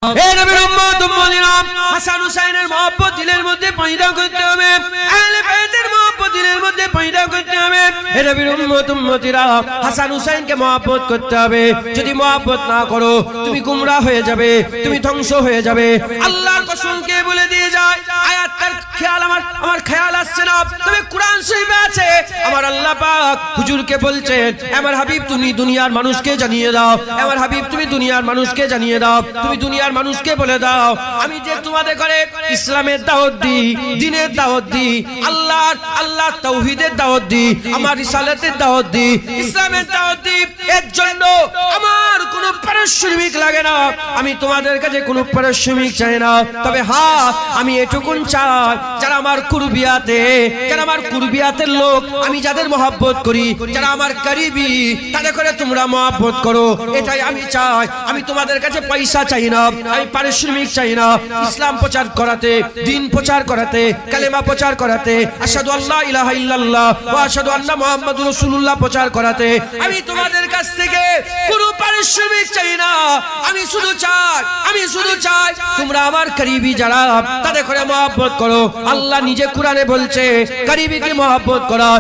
নবীর উম্মত উম্মতিরা হাসান হুসাইনের মহব্বত দিলের মধ্যে পয়দা করতে হবে, আহলে বাইতের মহব্বত দিলের মধ্যে পয়দা করতে হবে। নবীর উম্মত উম্মতিরা হাসান হুসাইনকে মহব্বত করতে হবে। যদি মহব্বত না করো তুমি গুমরাহ হয়ে যাবে, তুমি ধ্বংস হয়ে যাবে। আল্লাহর কসম কে বলে দিয়ে যায়, আয়াতটার খেয়াল আমার খেয়াল আসছে না, তবে কোরআন শরীফে আছে। আমার আল্লাহ পাক হুজুরকে বলছেন, আমার হাবিব তুমি দুনিয়ার মানুষকে জানিয়ে দাও, আমার হাবিব তুমি দুনিয়ার মানুষকে জানিয়ে দাও, তুমি দুনিয়ার মানুষকে বলে দাও আমি যে তোমাদের ঘরে ইসলামের দাওয়াত দিই, দ্বীনের দাওয়াত দিই, আল্লাহ তাওহীদের দাওয়াত দিই, আমার রিসালাতের দাওয়াত দিই, ইসলামের দাওয়াত দিই। এর জন্য আমার কোনো পারিশ্রমিক লাগে না, আমি তোমাদের কাছে কোনো পারিশ্রমিক চাই না। তবে হ্যাঁ, আমি এটুকুন চাই, যারা আমার কুরবিয়াতের লোক, আমি যাদের মহব্বত করি, যারা আমার করিবি, তাদের করে তোমরা মহব্বত করো। এটাই আমি চাই। আমি তোমাদের কাছে পয়সা চাই না, আমি পারিশ্রমিক চাই না। ইসলাম প্রচার করাতে, দ্বীন প্রচার করাতে, কালেমা প্রচার করাতে, আশহাদু আল্লা ইলাহা ইল্লাল্লাহ ওয়া আশহাদু আন্না মুহাম্মাদুর রাসূলুল্লাহ প্রচার করাতে আমি তোমাদের কাছ থেকে কোনো পারিশ্রমিক চাই না। আমি শুধু চাই তোমরা আমার করিবি যারা, তাদের করে মহব্বত করো। আল্লাহ নিজে কোরআনে বলছে করিবিকে মহব্বত করো।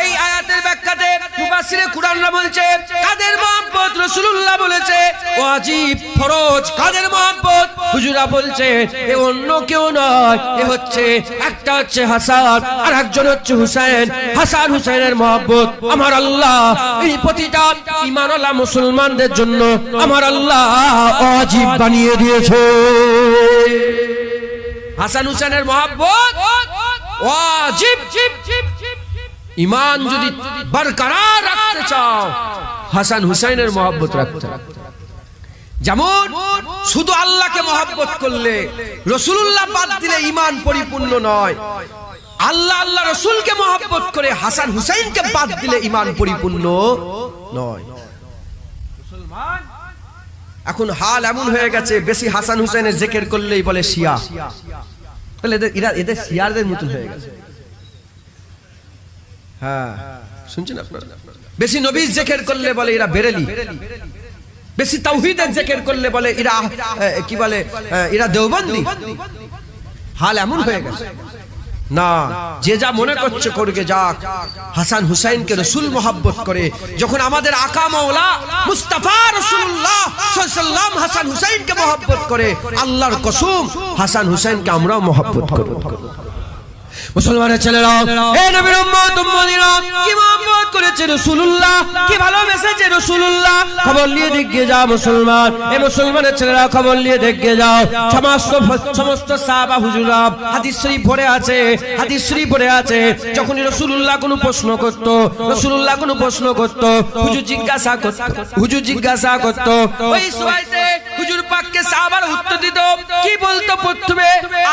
এই আয়াতের ব্যাখ্যাতে মুফাসসিরে কোরআনরা বলছে কাদের মহব্বত, রাসূলুল্লাহ বলেছে ওয়াজিব ফরজ। কাদের মহব্বত, হুজুরা বলছে এ অন্য কেউ নয়, এ হচ্ছে একটা হচ্ছে হাসান আর একজন হচ্ছে হুসাইন। হাসান হুসাইনের মহব্বত আমার আল্লাহ এই প্রতিটা ঈমানওয়ালা মুসলমানদের জন্য আমার আল্লাহ ওয়াজিব বানিয়ে দিয়েছে। হাসান হুসাইনের মহব্বত ওয়াজিব। ঈমান যদি বরকরার রাখতে চাও হাসান হুসাইনের মহব্বত রাখতে হবে। যেমন শুধু আল্লাহকে মহব্বত করলে, রাসূলুল্লাহ বাদ দিলে ঈমান পরিপূর্ণ নয়। আল্লাহ রাসূলকে মহব্বত করে হাসান হুসাইনকে বাদ দিলে ঈমান পরিপূর্ণ নয়। মুসলমান এখন হাল এমন হয়ে গেছে, বেশি হাসান হুসাইনের জিকির করলেই বলে শিয়া। তাহলে এদের শিয়াদের মতো হয়ে গেছে। হ্যাঁ, শুনছেন আপনারা? বেশি নবীর জিকির করলে বলে এরা বেরেলি, বেশি তাওহীদের জিকির করলে বলে এরা কি বলে, এরা দেওবন্দি। হাল এমন হয়ে গেছে না, যে যা মনে করছে করবে যাক। হাসান হুসাইনকে রাসূল মহব্বত করে, যখন আমাদের আকা মাওলা মুস্তাফা রাসূলুল্লাহ সাল্লাল্লাহু আলাইহি ওয়াসাল্লাম হাসান হুসাইনকে মহব্বত করে, আল্লাহর কসম হাসান হুসাইনকে আমরাও মহব্বত করব। মুসলমানের ছেলেরা, হে নবীর উম্মত উম্মতিরা, কি মহব্বত করেছে রাসূলুল্লাহ, কি ভালোবেসেছে রাসূলুল্লাহ, খবর নিয়ে দেখে যাও মুসলমান। এই মুসলমানের ছেলেরা খবর নিয়ে দেখে যাও। সমস্ত সাহাবা হুজুরা হাদিস শরীফ পড়ে আছে, যখন রাসূলুল্লাহ কোনো প্রশ্ন করত, হুজুর জিজ্ঞাসা করত, ওই সময়তে হুজুর পাককে সাহাবারা উত্তর দিত। কি বলতো? প্রথমে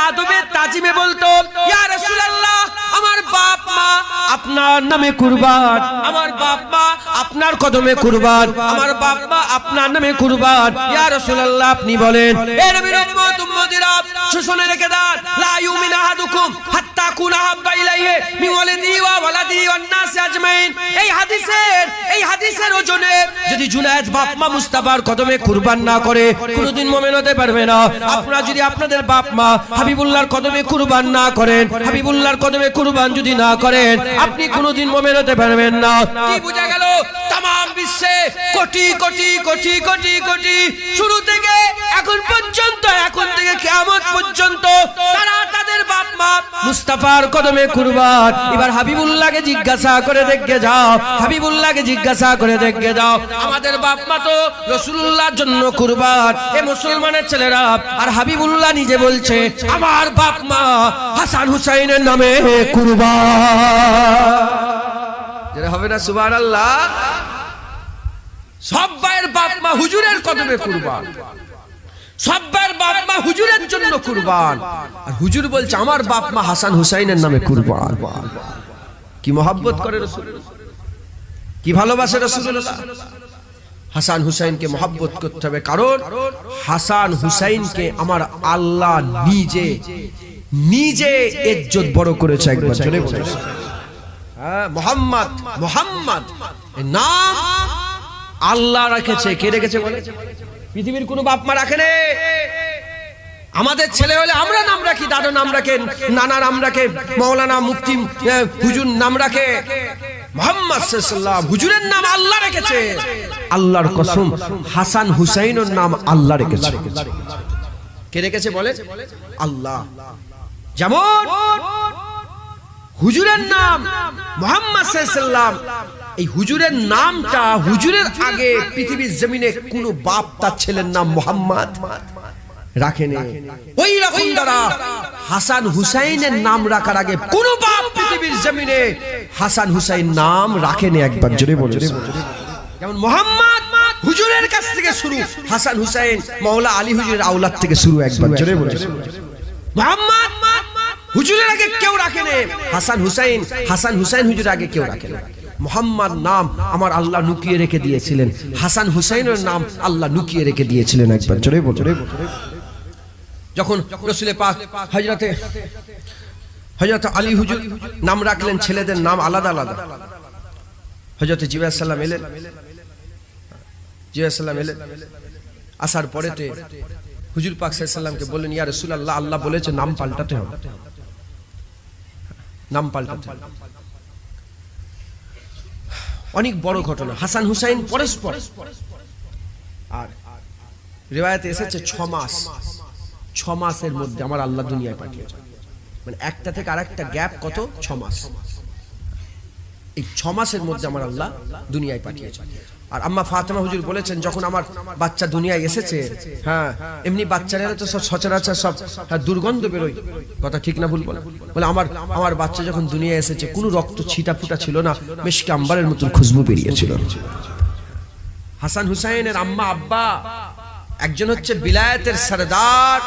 আদবে তাজিমে বলতো, ইয়া রাসূলুল্লাহ, আমার বাপ মা আপনার নামে কুরবান, আমার বাপ মা আপনার কদমে কুরবান, আমার বাপ মা আপনার নামে কুরবান, ইয়া রাসূলুল্লাহ আপনি বলেন। এ নবীর উম্মত উম্মতিরা, শুনে রেখে দেন, লা ইউমিনু আহাদুকুম হাত্তা কুনা হাব্বা ইলাইহি মিন ওয়ালিদিহি ওয়া ওয়ালাদিহি ওয়ান নাস আজমাইন। এই হাদিসের ওজনে যদি জুনায়েদ বাপ মা মুস্তাফার কদমে কুরবান না করে কোনোদিন মুমিন হতে পারবে না। আপনারা যদি আপনাদের বাপ মা হাবিবুল্লাহর কদমে কুরবান না করেন, হাবিবুল্লাহর কদমে কুরবান যদি না করেন, আপনি কোনোদিন মুমিন হতে পারবেন না। কি বোঝা গেল? তাম বিশ্বে কোটি কোটি কোটি কোটি কোটি, শুরু থেকে এখন পর্যন্ত, এখন থেকে কিয়ামত পর্যন্ত তারা তাদের বাপ মা মুস্তাফার কদমে কুরবান। এবার হাবিবুল্লাহকে জিজ্ঞাসা করে দেখে যাও, আমাদের বাপ মা তো রাসূলুল্লাহর জন্য কুরবান। এ মুসলমানের ছেলেরা, আর হাবিবুল্লাহ নিজে বলছে আমার বাপ মা হাসান হুসাইনের নামে কুরবান। যেটা হবে না সুবহানাল্লাহ। সব ভাইয়ের বাপ মা হুজুরের কদমে কুরবান, সব ভাইয়ের বাপ মা হুজুরের জন্য কুরবান। আর হুজুর বলছে আমার বাপ মা হাসান হুসাইনের নামে কুরবান। কি মহব্বত করে রাসূল, কি ভালোবাসে রাসূলুল্লাহ। হাসান হুসাইনকে মহব্বত করতে হবে, কারণ হাসান হুসাইনকে আমার আল্লাহ নিজে ইজ্জত বড় করেছে। একবার জোরে বলুন মুহাম্মদ নাম আল্লাহ রেখেছে। কে রেখেছে বলে? পৃথিবীর কোনো বাপ মা রাখে না। আমাদের ছেলে হলে আমরা নাম রাখি, দাদা নাম রাখে, নানা নাম রাখে, মাওলানা মুফতি হুজুর নাম রাখে। মুহাম্মদ সাল্লাল্লাহু হুজুরের নাম আল্লাহ রেখেছে। আল্লাহর কসম, হাসান হুসাইনের নাম আল্লাহ রেখেছে। কে রেখেছে বলে? আল্লাহ। যেমন হুজুরের নাম মুহাম্মদ সাল্লাল্লাহু, এই হুজুরের নামটা, হুজুরের আগে পৃথিবীর জমিনে কোনো বাপ তার ছেলের নাম মুহাম্মদ রাখেনি। ওই রকম দ্বারা হাসান হুসাইনের নাম রাখার আগে কোন বাপ পৃথিবীর জমিনে হাসান হুসাইন নাম রাখেনি। একবার জোরে বলুন। যেমন মোহাম্মদ হুজুরের কাছ থেকে শুরু, হাসান হুসাইন মাওলা আলী হুজুরের আওলাদ থেকে শুরু। একবার জোরে বলুন। মোহাম্মদ হুজুরের আগে কেউ রাখেনি, হাসান হুসাইন, হাসান হুসাইন হুজুরের আগে কেউ রাখেনি। মোহাম্মদ নাম আমার আল্লাহ লুকিয়ে রেখে দিয়েছিলেন, হাসান হুসাইনের নাম আল্লাহ লুকিয়ে রেখে দিয়েছিলেন। একবার জোরে বলুন। যখন রাসূল পাক হযরত আলী হুজুর নাম রাখলেন, ছেলেদের নাম আলাদা আলাদা। হযরত জিবরাইল সাল্লাম এলেন, জিবরাইল সাল্লাম এলেন, আসার পরেতে হুজুর পাক সাল্লাল্লাহু আলাইহি সাল্লামকে বললেন, ইয়া রাসূলুল্লাহ, আল্লাহ বলেছে নাম পাল্টাতে হবে, নাম পাল্টাতে হবে। অনেক বড় ঘটনা। হাসান হুসাইন পরস্পর, আর রিওয়ায়াতে এসেছে 6 মাস, 6 মাসের মধ্যে আমার আল্লাহ দুনিয়ায় পাঠিয়েছেন। মানে একটা থেকে আরেকটা গ্যাপ কত? 6 মাস। এই 6 মাসের মধ্যে আমার আল্লাহ দুনিয়ায় পাঠিয়েছেন। আর আম্মা ফাতেমা হুজুর বলেছেন, যখন আমার বাচ্চা দুনিয়ায় এসেছে, হ্যাঁ, এমনি বাচ্চারা তো সব সচরাচর সব দুর্গন্ধ বেরোয়, কথা ঠিক না ভুল বলে? বলে আমার বাচ্চা যখন দুনিয়ায় এসেছে কোনো রক্ত ছিটা ফুটা ছিল না, মিশকে আম্বারের মতন খুশবু বেরিয়েছিল। হাসান হুসাইনের আম্মা আব্বা একজন হচ্ছে বিলায়াতের সরদার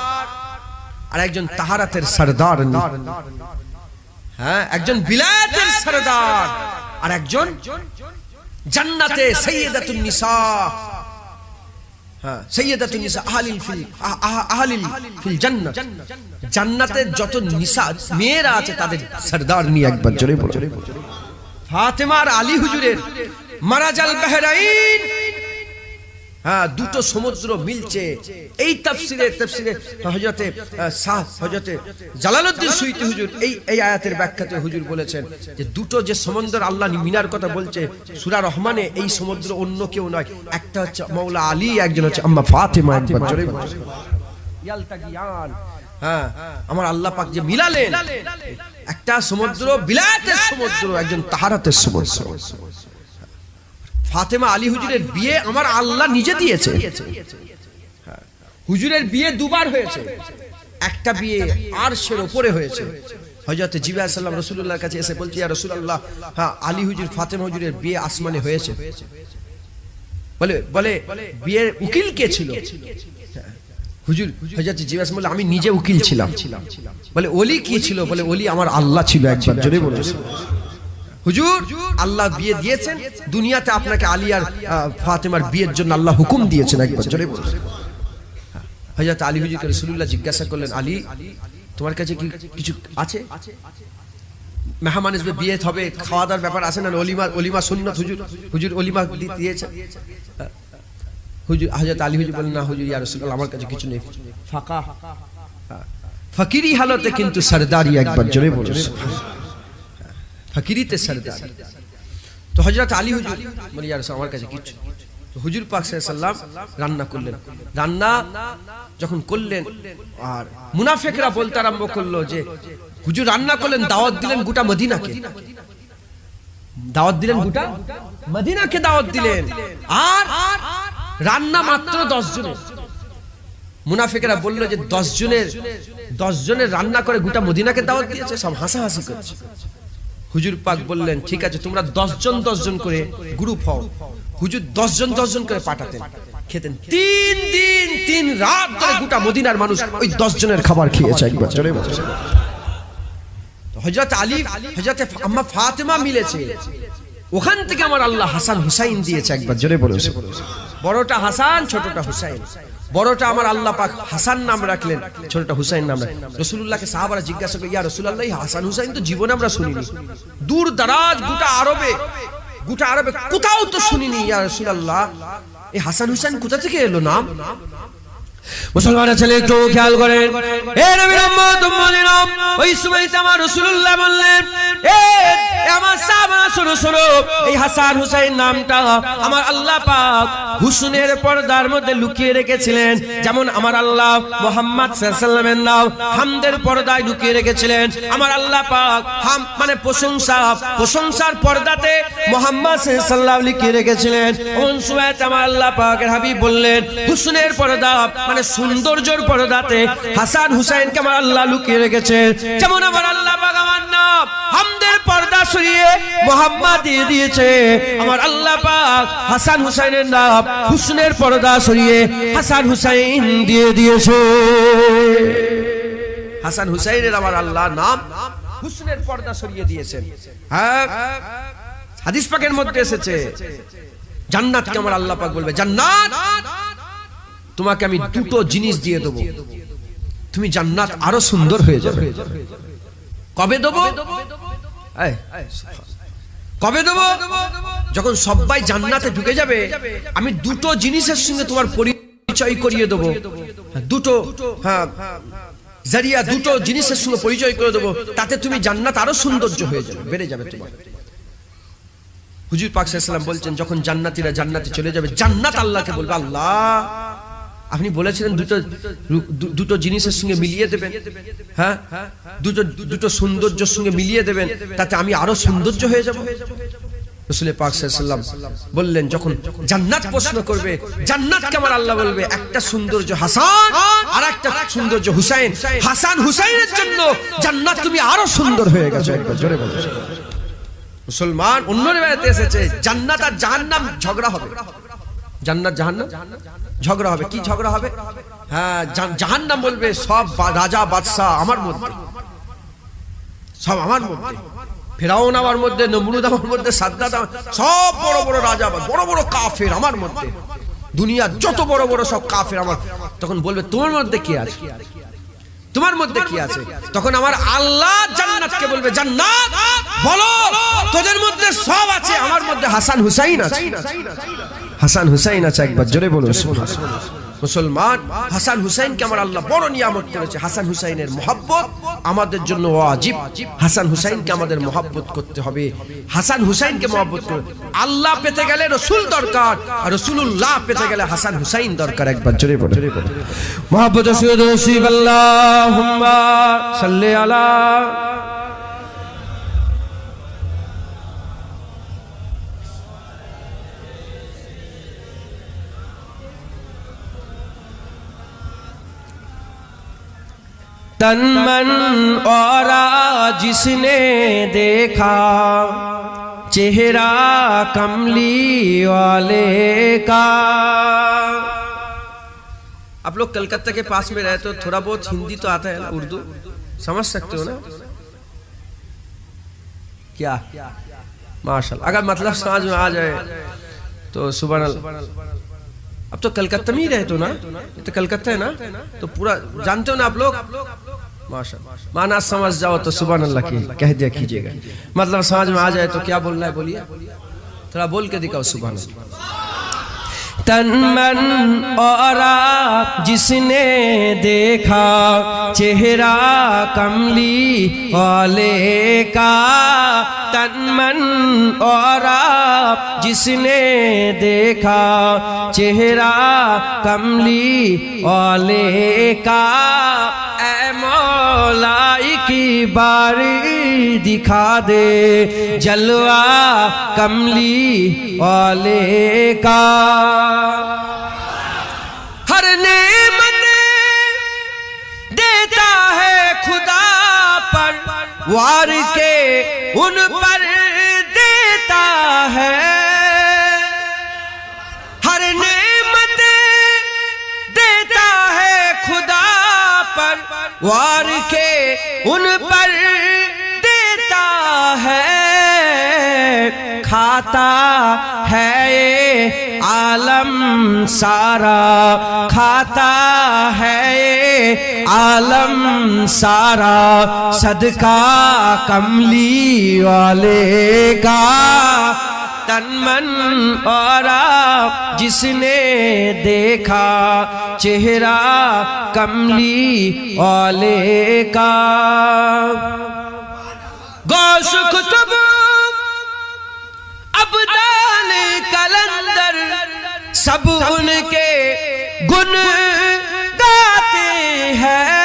আর একজন তাহারাতের সরদার। হ্যাঁ, একজন বিলায়াতের সরদার আর একজন জান্নাতে সাইয়্যিদাতুন নিসা। হ্যাঁ, সাইয়্যিদাতুন নিসা আহলিল ফিল জান্নাত। জান্নাতে যত নিসা মেয়েরা আছে তাদের সরদার নিয়ে। একবার জোরে বলুন। ফাতেমা আর আলী হুজুরের মারাজাল বাহরাইন, হ্যাঁ, দুটো সমুদ্র মিলছে। এই তাফসিরে হযরতে জালালউদ্দিন সুয়ুতী হুজুর এই আয়াতের ব্যাখ্যাতে হুজুর বলেছেন যে দুটো যে সমুদ্র আল্লাহ মিনার কথা বলছে সূরা রহমানে, এই সমুদ্র অন্য কেউ নয়, একটা হচ্ছে মাওলা আলী, একজন হচ্ছে আম্মা ফাতেমা। একবার জোরে বলুন। ইয়ালতাকিয়ান, হ্যাঁ, আমার আল্লাহ পাক যে মিলালেন, একটা সমুদ্র বিলায়াতের সমুদ্র, একজন তাহারাতের সমুদ্র। ফাতেমা আলী হুজুরের বিয়ে আমার আল্লাহ নিজে দিয়েছে। হুজুরের বিয়ে দুবার হয়েছে, একটা বিয়ে আরশের উপরে হয়েছে। হযরত জিবরাইল সাল্লাম রাসূলুল্লাহর কাছে এসে বলছে, ইয়া রাসূলুল্লাহ, হ্যাঁ, আলী হুজুর ফাতেমা হুজুরের বিয়ে আসমানে হয়েছে। বলে বিয়ের উকিল কে ছিল? হুজুর হযরত জিবরাইল বলে, আমি নিজে উকিল ছিলাম। বলে ওলি কি ছিল? বলে ওলি আমার আল্লাহ ছিল। একবার জোরে বলুন। হুজুর আল্লাহ বিয়ে দিয়েছেন দুনিয়াতে, আপনাকে আলী আর ফাতেমার বিয়ের জন্য আল্লাহ হুকুম দিয়েছেন। একবার জোরে বলুন। হযরত আলী হুজুরকে রাসূলুল্লাহ জিজ্ঞাসা করলেন, আলী, তোমার কাছে কি কিছু আছে? মেহমান আসবে, বিয়ে হবে, খাওয়া দাওয়ার ব্যাপার আছে না? ওলিমা সুন্নাত। হুজুর ওলিমা দিয়েছেন। হুজুর হযরত আলী হুজুর বলেন, না হুজুর, ইয়া রাসূলুল্লাহ, আমার কাছে কিছু নেই, ফাঁকা, ফকিরি হালতে কিন্তু সরদারি। একবার জোরে বলুন। ফকিরিতে সরদার। তো হযরত আলী হুজুর বলে, ইয়া রাসূলুল্লাহ, আমার কাছে কিছু। তো হুজুর পাক সাল্লাল্লাহু আলাইহি সাল্লাম রান্না করলেন। রান্না যখন করলেন আর মুনাফিকরা বলতে আরম্ভ করলো যে হুজুর রান্না করলেন, দাওয়াত দিলেন গোটা মদিনাকে, দাওয়াত দিলেন গোটা মদিনাকে দাওয়াত দিলেন, আর রান্না মাত্র 10 জনের। মুনাফিকরা বলল যে 10 জনের রান্না করে গোটা মদিনাকে দাওয়াত দিয়েছে। সব হাসাহাসি করছে। হুজুর পাক বললেন, ঠিক আছে, তোমরা 10 জন করে গ্রুপ হও। হুজুর 10 জন করে পাঠাতেন, খেতেন। 3 দিন 3 রাত ধরে গোটা মদিনার মানুষ ওই 10 জনের খাবার খেয়েছে। একবার জোরে বলুন। তো হযরত আলী, হযরত আম্মা ফাতেমা মিলেছে, ওখান থেকে আমার আল্লাহ হাসান হুসাইন দিয়েছে। একবার জোরে বলুন। বড়টা হাসান, ছোটটা হুসাইন। বড়টা আমার আল্লাহ পাক হাসান নাম রাখলেন, ছোটটা হুসাইন নাম রাখলেন। রাসূলুল্লাহকে সাহাবারা জিজ্ঞাসা করে, ইয়া রাসূলুল্লাহ, হাসান হুসাইন তো জীবনে আমরা শুনিনি, দূর দারাজ গোটা আরবে কোথাও তো শুনিনি। ইয়া রাসূলুল্লাহ, এই হাসান হুসাইন কোথা থেকে এলো নাম? মুসলমানের ছেলে একটু খেয়াল করেন, এ নবীর উম্মত উম্মতিরা, ওই সময়তে আমার রাসূলুল্লাহ বললেন, এ আমার সাহাবারা শোনো শোনো, এই হাসান হুসাইন নামটা আমার আল্লাহ পাক হুসনের পর্দার মধ্যে লুকিয়ে রেখেছিলেন, যেমন আমার আল্লাহ মুহাম্মদ সাল্লাল্লাহু আলাইহি ওয়াসাল্লামের নাম হামদের পর্দায় লুকিয়ে রেখেছিলেন। আমার আল্লাহ পাক হাম মানে প্রশংসার পর্দাতে মুহাম্মদ সাল্লাল্লাহু আলাইহি ওয়াসাল্লাম লিখে রেখেছিলেন। কোন সময়তে আমার আল্লাহ পাকের হাবিব বললেন, হুসনের পর্দা মানে সৌন্দর্যের পর্দাতে হাসান হুসাইনকে আমার আল্লাহ লুকিয়ে রেখেছেন, যেমন আমার আল্লাহ পাক আমার নাম হামদের পর্দা সরিয়ে মুহাম্মদ দিয়ে দিয়েছে। আমার আল্লাহ পাক হাসান হুসাইনের নাম হুসনের পর্দা সরিয়ে হাসান হুসাইন দিয়ে দিয়েছে। হাসান হুসাইনের আমার আল্লাহ নাম হুসনের পর্দা সরিয়ে দিয়েছেন। হ্যাঁ, হাদিস পাকের মধ্যে এসেছে, জান্নাতকে আমার আল্লাহ পাক বলবে, জান্নাত তোমাকে আমি দুটো জিনিস দিয়ে দেবো, তুমি জান্নাত আরো সুন্দর হয়ে যাবে। কবে দেবো? কবে দেবো? যখন সবাই জান্নাতে ঢুকে যাবে, আমি দুটো জিনিসের সঙ্গে তোমার পরিচয় করিয়ে দেবো। দুটো জারিয়া, দুটো জিনিসের সঙ্গে পরিচয় করে দেবো, তাতে তুমি জান্নাত আরো সৌন্দর্য হয়ে যাবে, বেড়ে যাবে তোমার। হুজুর পাক সাল্লাল্লাহু আলাইহি ওয়াসাল্লাম বলছেন, যখন জান্নাতীরা জান্নাতে চলে যাবে, জান্নাত আল্লাহকে বলবে, আল্লাহ আপনি বলেছিলেন দুটো জিনিসের সঙ্গে মিলিয়ে দেবেন, হ্যাঁ দুটো সৌন্দর্যের সঙ্গে মিলিয়ে দেবেন, তাতে আমি আরো সৌন্দর্য হয়ে যাব। রাসূল পাক সাল্লাল্লাহু আলাইহি ওয়াসাল্লাম বললেন, যখন জান্নাত প্রশ্ন করবে, জান্নাতকে আমার আল্লাহ বলবে, একটা সৌন্দর্য হাসান আর একটা সৌন্দর্য হুসাইন, হাসান হুসাইনের জন্য জান্নাত তুমি আরো সুন্দর হয়ে গেছো। একবার জোরে বলো। মুসলমান, অন্য রিওয়ায়াতে এসেছে জান্নাত আর জাহান্নাম ঝগড়া হবে। জান্নাত জাহান্নাম ঝগড়া হবে। কি ঝগড়া হবে? হ্যাঁ, জাহান্নাম বলবে, সব রাজা বাদশাহ আমার মধ্যে, সব আমার মধ্যে, ফেরাউন আমার মধ্যে, নমরুদ আমার মধ্যে, সাদ্দাত সব বড় বড় রাজা, বড় বড় কাফের আমার মধ্যে, দুনিয়ার যত বড় বড় সব কাফের আমার। তখন বলবে, তোমার মধ্যে কি আছে? তোমার মধ্যে কি আছে? তখন আমার আল্লাহ জান্নাতকে বলবে, জান্নাত বলো তোদের মধ্যে সব আছে, আমার মধ্যে হাসান হুসাইন আছে। হাসান হুসাইন আছে। একবার জোরে বলুন সুবহানাল্লাহ। মুসলমান, হাসান হুসাইনকে আমার আল্লাহ বড় নিয়ামত করেছে। হাসান হুসাইনের মহব্বত আমাদের জন্য ওয়াজিব। হাসান হুসাইনকে আমাদের মহব্বত করতে হবে। হাসান হুসাইনকে মহব্বত করে আল্লাহ পেতে গেলে রসুল দরকার, আর রসুলুল্লাহ পেতে গেলে হাসান হুসাইন দরকার। একবার জোরে বলুন মহব্বত রসুল আল্লাহুম্মা সাল্লি আলা तन मन और जिसने देखा चेहरा कमली वाले का। आप लोग कलकत्ता के पास में रहते हो, थोड़ा बहुत हिंदी तो आता है ना, उर्दू समझ सकते हो ना? क्या माशाल्लाह, अगर मतलब समझ में आ जाए तो सुभान अल्लाह। अब तो कलकत्ता में ही रहते हो ना, तो कलकत्ता है ना, तो पूरा जानते हो ना आप लोग। माशाल्लाह, माना समझ जाओ तो सुभान अल्लाह की कह दिया कीजिएगा। मतलब समझ में आ जाए तो क्या बोलना है बोलिए, थोड़ा बोल के दिखाओ सुभान अल्लाह। तन मन और जिसने देखा चेहरा कमली वाले का, तन मन और जिसने देखा चेहरा कमली वाले का, ऐ मौलाई की बारी दिखा दे जलवा कमली वाले का। हर नेमत देता है खुदा पर वार के उन पर देता है। हर नेमत देता है खुदा पर वार के उन पर देता है। खाता है ये आलम सारा, खाता है ये आलम सारा, सदका कमली वाले का। तन मन और जिस ने देखा चेहरा कमली वाले का गौस कुतुब अब्दाल कलंदर सब उनके गुण गाते हैं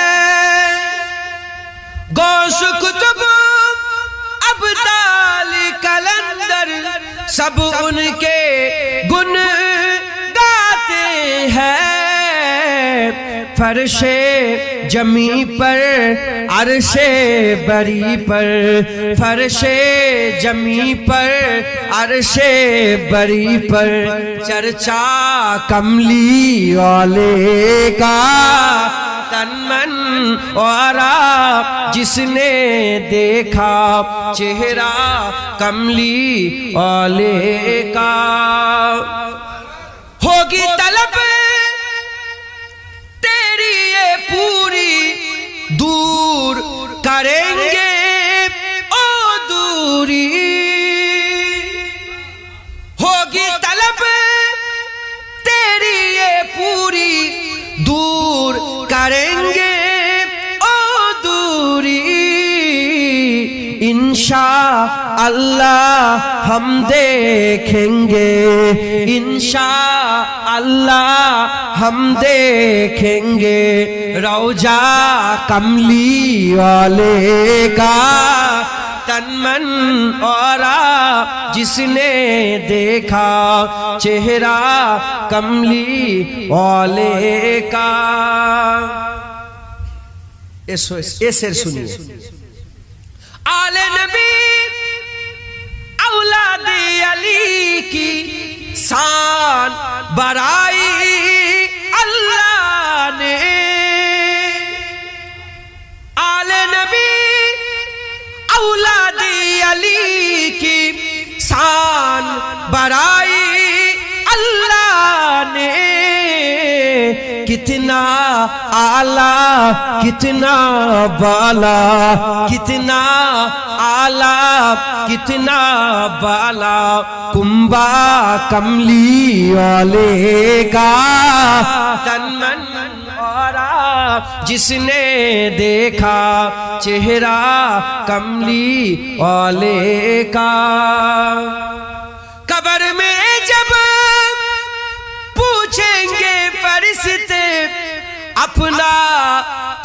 गौस कुतुब अब्दाल कलंदर सब उनके गुण गाते हैं फर्शे जमी पर अरशे बरी पर फर्शे जमी पर अरशे बरी पर चर्चा कमली वाले का तन मन और जिसने देखा चेहरा कमली वाले का होगी तलब तेरी ये पूरी दूर करेंगे ओ दूरी होगी तलब तेरी ये पूरी दूर करेंगे ओ दूरी इंशा अल्लाह हम देखेंगे इंशा अल्लाह हम देखेंगे रौजा कमली वाले का तन मन और जिसने देखा चेहरा कमली वाले का ऐसे सुनिए आले नबी औलाद अली की शान बराई अल्लाह ने आले नबी औलाद अली की शान बराई अल्लाह ने कितना आला कितना बाला कितना आला कितना बाला कुंबा कमली वाले का तन मन और जिसने देखा चेहरा कमली वाले का कब्र में जब पूछेंगे फरिश्ते अपना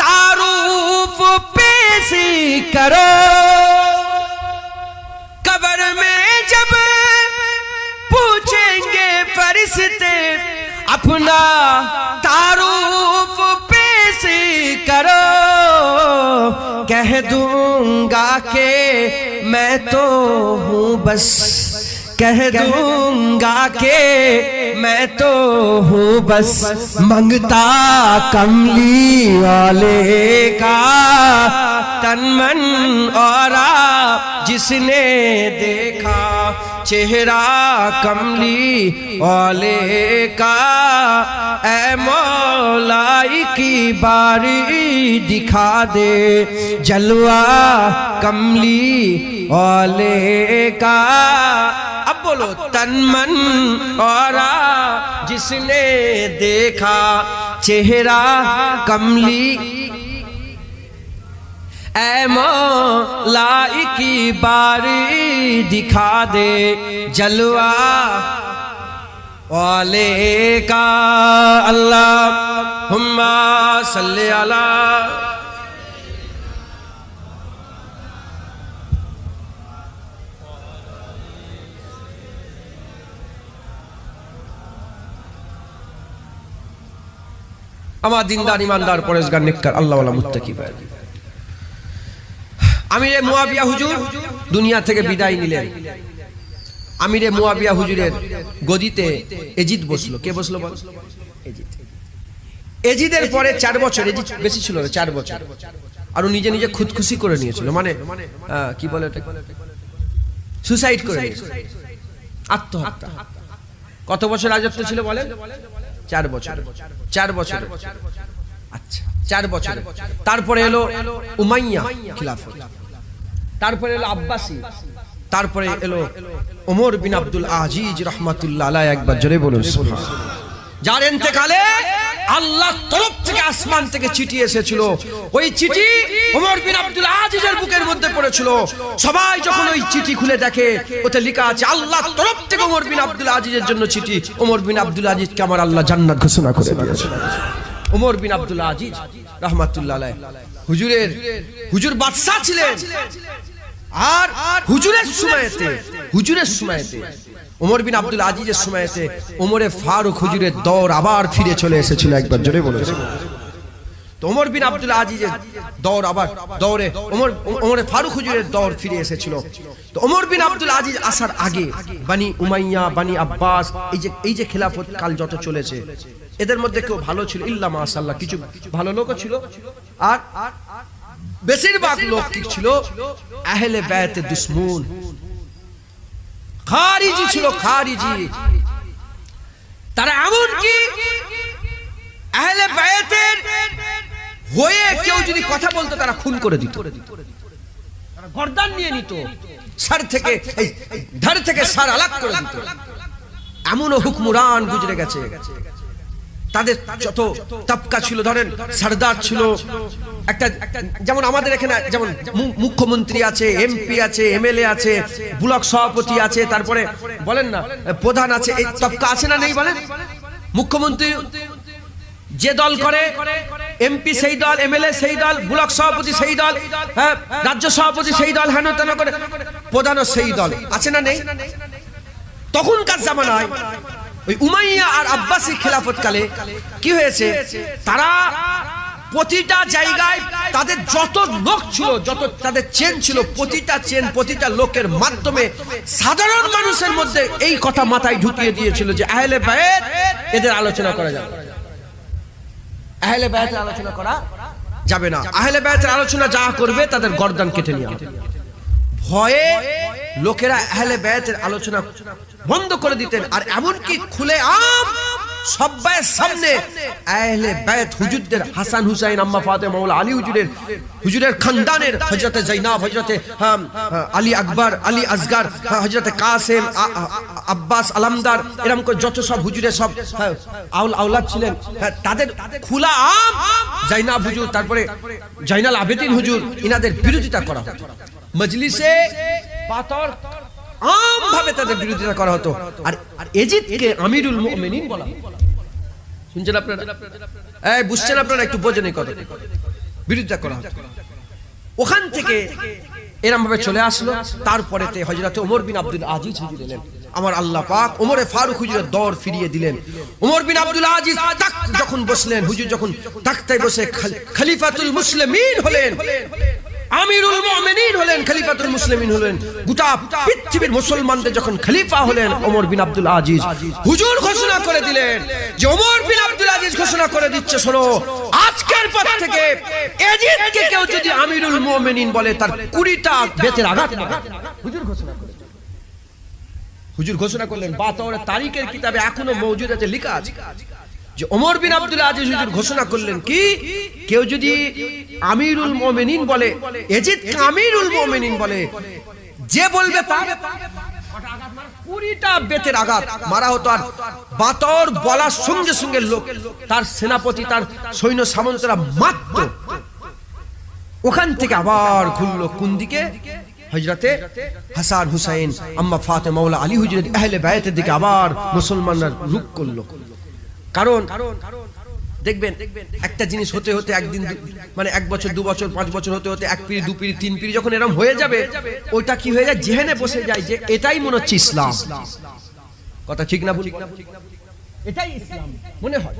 तारूफ पेश करो कब्र में जब पूछेंगे फरिश्ते अपना तारूफ पेश करो कह दूंगा कि मैं तो हूँ बस कह दूंगा कि मैं तो हूँ बस मंगता कमली वाले का तन मन और जिसने देखा चेहरा कमली वाले का ऐ मौलाई की बारी दिखा दे जलवा कमली वाले का अब बोलो तन मन और जिसने देखा चेहरा कमली ऐ मौलाई की बारी दिखा दे जलवा वाले का अल्लाहुम्मा सल्ली अला আমার দিনদার ইমানদার পরেশগার নেককার আল্লাহওয়ালা মুত্তাকি ভাই আমিরে মুয়াবিয়া হুজুর দুনিয়া থেকে বিদায় নিলেন আমিরে মুয়াবিয়া হুজুরের গদিতে এজিদ বসলো কে বসলো বল এজিদ এজিদের পরে 4 বছর এজিদ বেশি ছিল না 4 বছর আর ও নিজে নিজে খুদকুশি করে নিয়েছিল মানে কি বলে এটা সুসাইড করে নিয়েছিল আত্মহত্যা কত বছর রাজত্ব ছিল বলেন 4 বছর 4 বছর আচ্ছা 4 বছর তারপরে এলো উমাইয়া খিলাফত তারপরে এলো আব্বাসি তারপরে এলো ওমর বিন আব্দুল আজিজ রাহমাতুল্লাহ আলাইহি, একবার জোরে বলুন সুবহানাল্লাহ। যার ইন্তেকালে আল্লাহর তরফ থেকে আসমান থেকে চিঠি এসেছিল, ওই চিঠি ওমর বিন আব্দুল আজিজের বুকের মধ্যে পড়েছিল। সবাই যখন ওই চিঠি খুলে দেখে, ওতে লেখা আছে আল্লাহর তরফ থেকে ওমর বিন আব্দুল আজিজের জন্য চিঠি। ওমর বিন আব্দুল আজিজকে আমার আল্লাহ জান্নাত ঘোষণা করে দিয়েছে। ওমর বিন আব্দুল আজিজ রাহমাতুল্লাহ আলাইহি হুজুর বাদশা ছিলেন, আর হুজুরের সময়তে ওমর বিন আব্দুল আজিজের সময়তে ওমরে ফারুক হুজুরের দৌর আবার ফিরে চলে এসেছিল, একবার জোরে বলুন। তো ওমর বিন আব্দুল আজিজের দৌর আবার ওমরে ফারুক হুজুরের দৌর ফিরে এসেছিল। তো ওমর বিন আব্দুল আজিজ আসার আগে বানি উমাইয়া, বানি আব্বাস, এই যে খেলাফত কাল যত চলেছে, এদের মধ্যে কেউ ভালো ছিল ইল্লা মাশাআল্লাহ, কিছু ভালো লোকও ছিল, আর বেশিরভাগ লোক কি ছিল আহলে বায়তের দুশমন, খারিজি ছিল, খারিজি। তারা এমন কি আহলে বায়তের হয়ে কেউ যদি কথা বলতো তারা খুন করে দিত, গর্দান নিয়ে নিত, সার থেকে ধার থেকে সার আলাদা করে দিত। এমনও হুকমরান গুজরে গেছে, তাদের যত তবকা ছিল, ধরেন সরদার ছিল একটা, যেমন আমাদের এখানে যেমন মুখ্যমন্ত্রী আছে, এমপি আছে, এমএলএ আছে, ব্লক সভাপতি আছে, তারপরে বলেন না প্রধান আছে, এই তবকা আছে না নেই বলেন? মুখ্যমন্ত্রী যে দল করে, এমপি সেই দল, এমএলএ সেই দল, ব্লক সভাপতি সেই দল, হ্যাঁ রাজ্য সভাপতি সেই দল, হেন তেন করে প্রধানও সেই দল, আছে না নেই? তখনকার জামানায় ওই উমাইয়া আর আব্বাসী খেলাফত কালে কি হয়েছে, তারা প্রতিটা জায়গায় তাদের যত লোক ছিল, যত তাদের চেন ছিল, প্রতিটা লোকের মাধ্যমে সাধারণ মানুষের মধ্যে এই কথা মাথায় ঢুকিয়ে দিয়েছিল যে আহলে বায়ত এদের আলোচনা করা যাবে, আহলে বায়তের আলোচনা করা যাবে না, আহলে বায়তের আলোচনা যা করবে তাদের গর্দান কেটে নেওয়া হবে। ভয়ে লোকেরা আহলে বায়তের আলোচনা বন্ধ করে দিতেন, আর এমনকি খুলে সবাইয়ের সামনে আহলে বায়ত হুজুরদের, হাসান হুসাইন, আম্মা ফাতেমা, মাওলা আলী হুজুরের খানদানের হযরতে যায়নাব, হযরতে আলী আকবর, আলী আসগর, হযরতে কাসেম, আব্বাস আলমদার, এরকম করে যত সব হুজুরের সব আওলাদ ছিলেন, তাদের খোলা যায়নাব হুজুর, তারপরে জাইনাল আবেদিন হুজুর, ইনাদের বিরোধিতা করা হতো। মজলিসে পাতর আম ভাবে তাদের বিরোধিতা করা হতো। আর এজিদকে আমিরুল মুমিনিন বলা, শুনছেন আপনারা? এই বুঝছেন আপনারা? একটু বোঝেন এই কথা, বিরোধিতা করা হতো। ওখান থেকে এরকম ভাবে চলে আসলো। তারপরেতে হযরত ওমর বিন আব্দুল আজিজ হুজুর এলেন, আমার আল্লাহ পাক ওমরে ফারুক হুজুরের দর ফিরিয়ে দিলেন। ওমর বিন আব্দুল আজিজ যখন বসলেন, হুজুর যখন তাখতায় বসে খলিফাতুল মুসলিমিন হলেন, আমিরুল মুমিনিন হলেন, খলিফাতুল মুসলিমিন হলেন, গোটা পৃথিবীর মুসলমানদের যখন খলিফা হলেন ওমর বিন আব্দুল আজিজ, হুজুর ঘোষণা করে দিলেন যে ওমর বিন আব্দুল আজিজ ঘোষণা করে দিচ্ছে, শোনো আজকের পর থেকে এজিদকে কেউ যদি আমিরুল মুমিনিন বলে তার 20টা বেতের আঘাত হবে। হুজুর ঘোষণা করলেন, বাতওয়ারের তারিখের কিতাবে এখনো মওজুদ আছে, লেখা আছে যে ওমর বিন আব্দুল আজিজ হুজুর ঘোষণা করলেন কি, কেউ যদি আমিরুল মুমিনিন বলে, এজিদ আমিরুল মুমিনিন বলে, যে বলবে তার 20টা বেতের আঘাত মারা হতো। আর বাতর বলার সঙ্গে সঙ্গে লোক, তার সেনাপতি, তার সৈন্য সামন্তরা মারত। ওখান থেকে আবার ঘুরলো কোন দিকে? হযরতে হাসান হুসাইন, আম্মা ফাতেমা, মাওলা আলী হুজুরের আহলে বায়তের দিকে আবার মুসলমানরা রুখ করলো। কারণ দেখবেন একটা জিনিস হতে হতে একদিন, মানে 1 বছর 2 বছর 5 বছর হতে হতে 1 পিঁড়ি 2 পিঁড়ি 3 পিঁড়ি যখন এরকম হয়ে যাবে, ওইটা কি হয়ে যায়, জেহেনে বসে যায় যে এটাই মনে হচ্ছে ইসলাম। কথা ঠিক না ভুল? এটাই ইসলাম মনে হয়।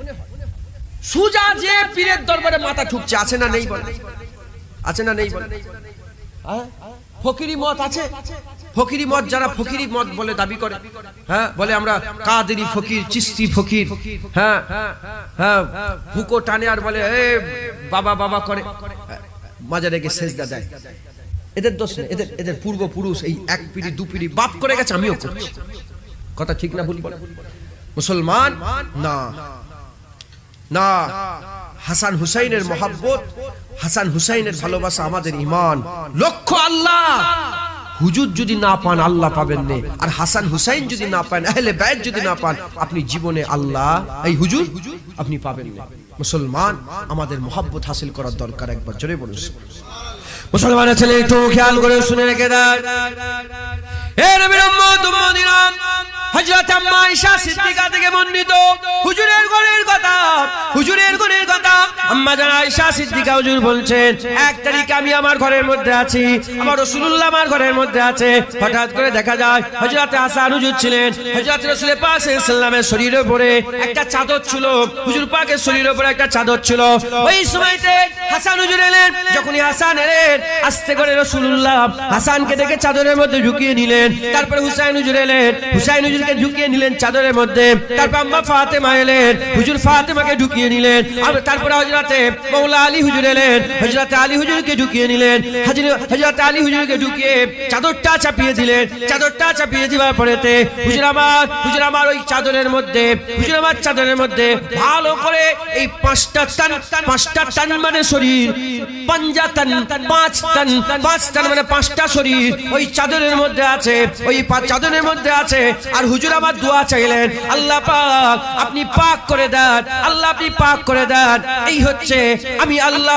সুজা যে পীরের দরবারে মাথা ঠুকছে, আছে না নেই বলে? আছে না নেই বলে? ফকিরি মত আছে, ফকিরি মত, যারা ফকিরি মত বলে দাবি করে, হ্যাঁ বলে আমরা কাদেরি ফকির, চিশতি ফকির, হ্যাঁ হ্যাঁ হুকো টানে আর বলে এ বাবা বাবা করে, মাজারে গিয়ে সেজদা দেয়। এদের দোষ নেই, এদের পূর্বপুরুষ এই 1 পিঁড়ি 2 পিঁড়ি বাপ করে গেছে, আমিও করছি। কথা ঠিক না ভুল বলে? মুসলমান না না, হাসান হুসাইনের মহব্বত, হাসান হুসাইনের ভালোবাসা আমাদের ঈমান। লক্ষ্য আল্লাহ, হুজুর যদি না পান আল্লাহ পাবেন না, আর হাসান হুসাইন যদি না পান, আহলে বাইত যদি না পান, আপনি জীবনে আল্লাহ এই হুজুর আপনি পাবেন না। মুসলমান আমাদের মোহাব্বত হাসিল করার দরকার, একবার জোরে বলুন মুসলমানের ছেলে একটু খেয়াল করে শুনে রেখে দেন। হে নবীর উম্মত উম্মতিরা, হযরত আম্মা আয়েশা সিদ্দিকা থেকে বর্ণিত হুজুরের ঘরের কথা, হুজুরের ঘরের কথা। আম্মা জান আয়েশা সিদ্দিকা হুজুর বলছেন, এক তারিখে আমি আমার ঘরের মধ্যে আছি, আমার রাসূলুল্লাহ আমার ঘরের মধ্যে আছে। হঠাৎ করে দেখা যায় হযরত হাসান হুজুর ছিলেন, হযরত রাসূল পাক সাল্লাল্লাহু আলাইহি ওয়াসাল্লামের শরীরের উপরে একটা চাদর ছিল, হুজুর পাকের শরীরের উপরে একটা চাদর ছিল। ওই সময়তে হাসান হুজুর এলেন, যখনই হাসান এলেন আস্তে করে রাসূলুল্লাহ হাসানকে দেখে চাদরের মধ্যে ঢুকিয়ে নিলেন। তারপরে হুসাইন হুজুর এলেন, হুসাইন হুজুরকে ঢুকিয়ে নিলেন চাদরের মধ্যে। তারপর আম্মা ফাতেমা এলেন, হুজুর ফাতেমাকে ঢুকিয়ে নিলেন। আর তারপরে হযরতে মাওলা আলী হুজুর এলেন, হযরত আলী হুজুরকে ঢুকিয়ে নিলেন। হযরত আলী হুজুরকে ঢুকিয়ে চাদরটা চাপিয়ে দিলেন। চাদরটা চাপিয়ে দেওয়ার পরেতে হুজুর আমার ওই চাদরের মধ্যে, হুজুর আমার চাদরের মধ্যে ভালো করে এই পাঁচটা টান মানে শরীর, পাঞ্জা টান, পাঁচ টান মানে পাঁচটা শরীর ওই চাদরের মধ্যে আছে, ওই চাদরের মধ্যে আছে। আর হুজুর আমার দোয়া চাইলেন, আল্লাহ পাক আপনি পাক করে দেন, আল্লাহ আপনি পাক করে দেন। এই হচ্ছে আমি আল্লাহ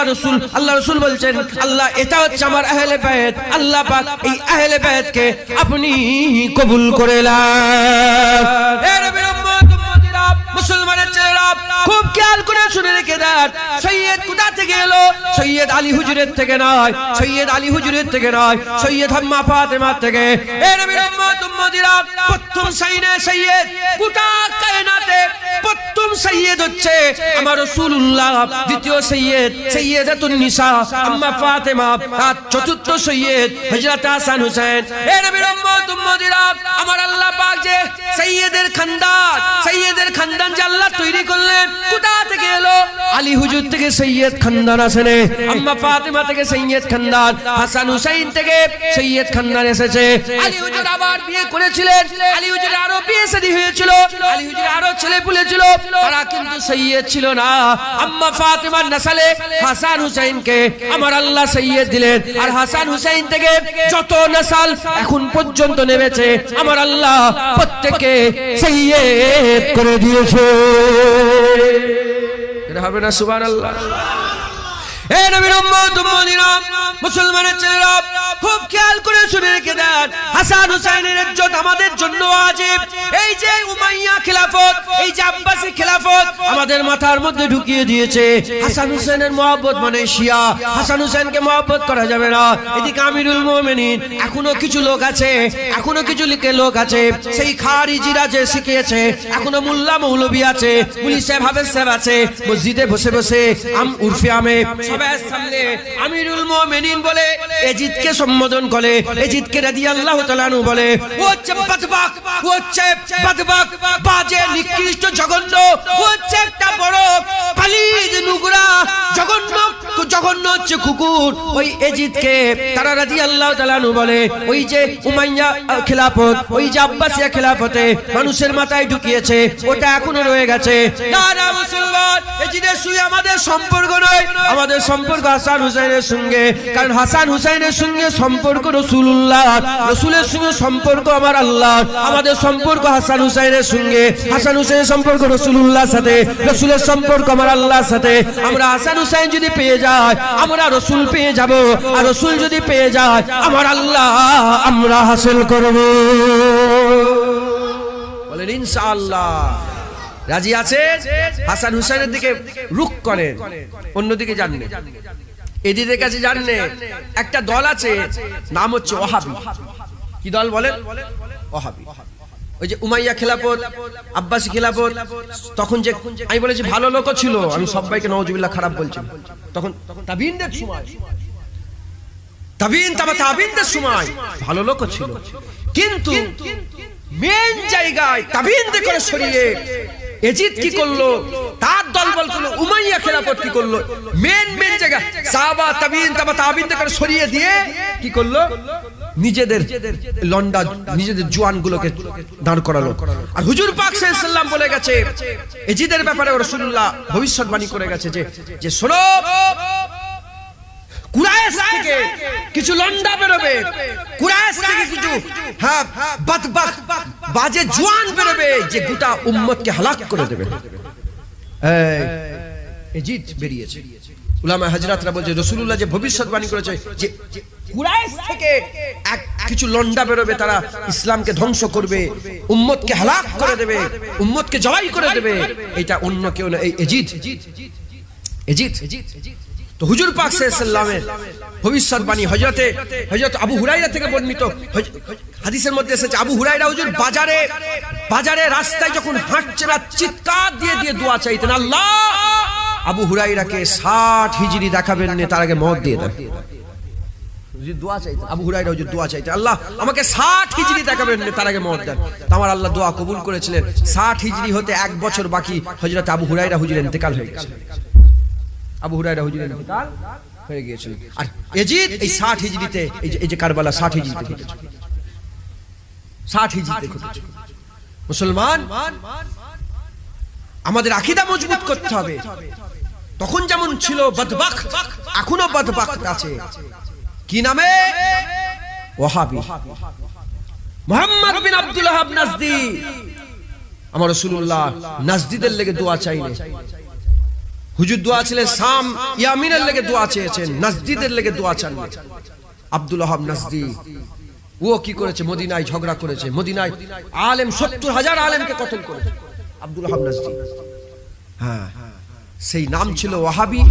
রাসূল বলছেন, আল্লাহ এটা হচ্ছে আমার আহলে বাইত, আল্লাহ পাক এই আহলে বাইতকে আপনি কবুল করে নেন। হে নবীর উম্মত উম্মতিরা, মুসলমানের ছেলেরা খুব খেয়াল করে শুনে রেখে দেন, সৈয়দ কোথা থেকে এলো? সৈয়দ আলী হুজুরের থেকে নয়, সৈয়দ আলী হুজুরের থেকে নয়, সৈয়দ আম্মা ফাতেমা থেকে। হে নবীর উম্মত উম্মতিরা, প্রথম সৈয়দ গোটা কায়নাতে প্রথম সৈয়দ হচ্ছে আমার রাসূলুল্লাহ, দ্বিতীয় সৈয়দাতুন নিসা আম্মা ফাতেমা, আর চতুর্থ সৈয়দ হযরত হাসান হুসাইন। হে নবীর উম্মত উম্মতিরা, আমার আল্লাহ পাক যে সৈয়দের খানদান যে আল্লাহ তৈরি করলেন, কোথা থেকে এলো? আলী হুজুর থেকে সৈয়দ খানদান আসেনি, আম্মা ফাতেমা থেকে সৈয়দ খানদান, হাসান হুসাইন থেকে সৈয়দ খানদান এসেছে। আলী হুজুর আবার বিয়ে করেছিলেন, আলী হুজুর আরো বিয়ে শাদী হয়েছিল, আলী হুজুর আরো ছেলে পুলে ছিল, তারা কিন্তু সৈয়দ ছিল না। আম্মা ফাতেমার নসলে হাসান হুসাইনকে আমার আল্লাহ সৈয়দ দিলেন। আর হাসান হুসাইন থেকে যত নসল এখন পর্যন্ত নেমেছে আমার আল্লাহ প্রত্যেককে সৈয়দ করে দিয়েছে। এটা হবে না সুবহানাল্লাহ? হে নবীর উম্মত উম্মতিরা, মুসলমানের ছেলেরা খুব খেয়াল করে শুনে রেখে দেন, হাসান হুসাইনের ইজ্জত আমাদের জন্য ওয়াজিব। এই যে উমাইয়া খিলাফত, এই যে আব্বাসী খিলাফত আমাদের মাথার মধ্যে ঢুকিয়ে দিয়েছে। হাসান হুসাইনের মহব্বত মানে শিয়া, হাসান হুসাইনকে মহব্বত করা যাবে না। এদিকে আমিরুল মুমিনিন, এখনো কিছু লোক আছে, এখনো কিছু লোক আছে সেই খারিজিরা যে শিখিয়েছে, এখনো মোল্লা মৌলবী আছে, পুলিশ সাহেব হাফেজ সাহেব আছে, মসজিদে বসে বসে উরফে আমে সবার সামনে আমিরুল মুমিনিন বলে এজিদকে সম্বোধন করে, এজিদকে রাদিয়াল্লাহু তাআলা আনহু বলে, ও হচ্ছে বদবাক, ও হচ্ছে বদবাক, বাজে, নিকৃষ্ট, জঘন্য, ও হচ্ছে একটা বড় পালিদ, নোংরা, জঘন্য হচ্ছে কুকুর। ওই এজিদকে তারা রাদিয়াল্লাহু তাআলা আনহু বলে, ওই যে উমাইয়া খিলাফত, ওই যে আব্বাসিয়া খিলাফতে মানুষের মাথায় ঢুকিয়েছে, ওটা এখনো রয়ে গেছে। না না মুসলমান, এজিদের সঙ্গে আমাদের সম্পর্ক নয়, আমাদের সম্পর্ক হাসান হুসাইনের সঙ্গে। কারণ হাসান হুসাইনের সঙ্গে সম্পর্ক রাসূলুল্লাহ, রাসূলের সঙ্গে সম্পর্ক আমার আল্লাহ। আমাদের সম্পর্ক হাসান হুসাইনের সঙ্গে, হাসান হুসাইনের সম্পর্ক রাসূলুল্লাহর সাথে, রাসূলের সম্পর্ক আমার আল্লাহর সাথে। আমরা হাসান হুসাইন যদি পেয়ে যাই, আমরা রাসূল পেয়ে যাব, আর রাসূল যদি পেয়ে যায় আমার আল্লাহ আমরা হাসিল করব। বলেন ইনশাআল্লাহ। রাজি আছেন? হাসান হুসাইনের দিকে রুখ করেন, অন্যদিকে যান না। এদিদের কাছে যান না। একটা দল আছে, নাম হচ্ছে ওয়াহাবি। কি দল বলেন? ওয়াহাবি। ওই যে উমাইয়া খিলাফত, আব্বাসী খিলাফত, তখন যে আমি বলেছি ভালো লোকও ছিল, আমি সবাইকে নাউজুবিল্লাহ খারাপ বলছি। তখন তাবিনদের সময়, তাবিনদের সময় ভালো লোকও ছিল, কিন্তু মেন জায়গায় তাবিনদের করে সরিয়ে এজিদ কি করলো, তার দলবল করলো, উমাইয়া খিলাফত কি করলো, মেন জায়গা সাহাবা তাবিনদের করে সরিয়ে দিয়ে কি করলো, নিজেদের লন্ডা, নিজেদের জওয়ানগুলোকে দাঁড় করালো। আর হুজুর পাক সাল্লাল্লাহু আলাইহি ওয়াসাল্লাম বলে গেছে এজিদের ব্যাপারে, রাসূলুল্লাহ ভবিষ্যৎবাণী করে গেছে যে শোনো, কুরাইশ থেকে কিছু লন্ডা বেরোবে, কুরাইশ থেকে কিছু বদবখ বাজে জওয়ান বেরোবে যে গোটা উম্মতকে হালাক করে দেবে। এজিদ বেরিয়েছে। উলামা হযরতরা বলছে রাসূলুল্লাহ যে ভবিষ্যৎবাণী করেছে যে কুরাইশ থেকে কিছু লন্ডা বেরোবে, তারা ইসলামকে ধ্বংস করবে, উম্মতকে হালাক করে দেবে, উম্মতকে জবাই করে দেবে, এটা অন্য কেউ না, এই এজিদ। তো হুজুর পাক সাল্লাল্লাহু আলাইহি ওয়াসাল্লামের ভবিষ্যৎবাণী হযরত আবু হুরায়রা থেকে বর্ণিত। হাদিসের মধ্যে এসেছে আবু হুরায়রা হুজুর বাজারে রাস্তায় যখন হাঁটছেন আর চিৎকার দিয়ে দিয়ে দোয়া চাইতেন, আল্লাহ আবু হুরায়রাকে 60 হিজরি দেখাবেন না, তার আগে মওত দিয়ে দেন। হুজুর দোয়া চাইতেন, আবু হুরায়রা হুজুর দোয়া চাইতেন, আল্লাহ আমাকে 60 হিজরি দেখাবেন না, তার আগে মওত দেন। আমার আল্লাহ দোয়া কবুল করেছিলেন। 60 হিজরি হতে 1 বছর বাকি হযরত আবু হুরায়রা হুজুর ইন্তেকাল হয়ে গেছে। আবু হুরায়রা হুজুর ইন্তেকাল হয়ে গিয়েছিল। আর এজিদ এই 60 হিজরিতে, এই যে কারবালা 60 হিজরিতে ঘটেছে, 60 হিজরিতে ঘটেছে। মুসলমান, আমাদের আকীদা মজবুত করতে হবে। তখন যেমন ছিল বদবখ, এখনো বদবখ আছে। কি নামে? ওয়াহাবি। মুহাম্মদ বিন আব্দুল ওয়াহাব নাজদি। আমার রাসূলুল্লাহ নাজদিদের লেগে দোয়া চাইলেন। হুজুর দোয়া ছিলেন শাম ইয়ামিনের লেগে দোয়া চেয়েছেন, নাজদিদের লেগে দোয়া চান। আব্দুল ওয়াহাব নাজদি ও কি করেছে? মদিনায় ঝগড়া করেছে, মদিনায় আলেম 70,000 আলেমকে কতল করেছে আব্দুল ওয়াহাব নাজদি। হ্যাঁ, সেই নাম ছিল ওয়াহাবি।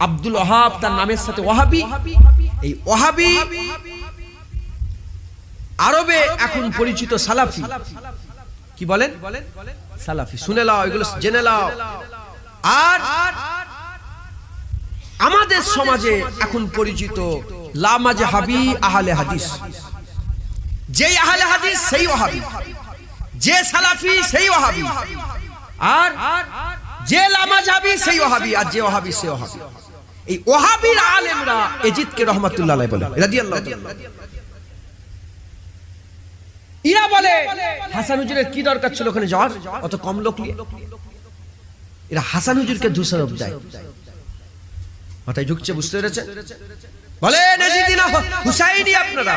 আব্দুল ওয়াহাব তার নামের সাথে ওয়াহাবি। এই ওয়াহাবি আরবে এখন পরিচিত সালাফি। কি বলেন? সালাফি। শুনে লাও, এগুলো জেনে লাও। আর আমাদের সমাজে এখন পরিচিত লা মাজহাবি আহলে হাদিস। যেই আহলে হাদিস সেই ওয়াহাবি, যে সালাফি সেই ওয়াহাবি, আর যে লা মাজহাবি সেই ওয়াহাবি, আর যে ওয়াহাবি সেই ওয়াহাবি। এই ওয়াহাবির আলেমরা এজিদকে রাহমাতুল্লাহ আলাইহি বলে, রাদিয়াল্লাহু তাআলা। এরা বলে হাসান হুজুরের কি দরকার ছিল ওখানে যাওয়ার, অত কম লোক নিয়ে। এরা হাসান হুজুরকে দোষারোপ দেয়। মাথায় ঢুকছে? বুঝতে পেরেছে? বলেন এজিদি না হুসাইনি আপনারা?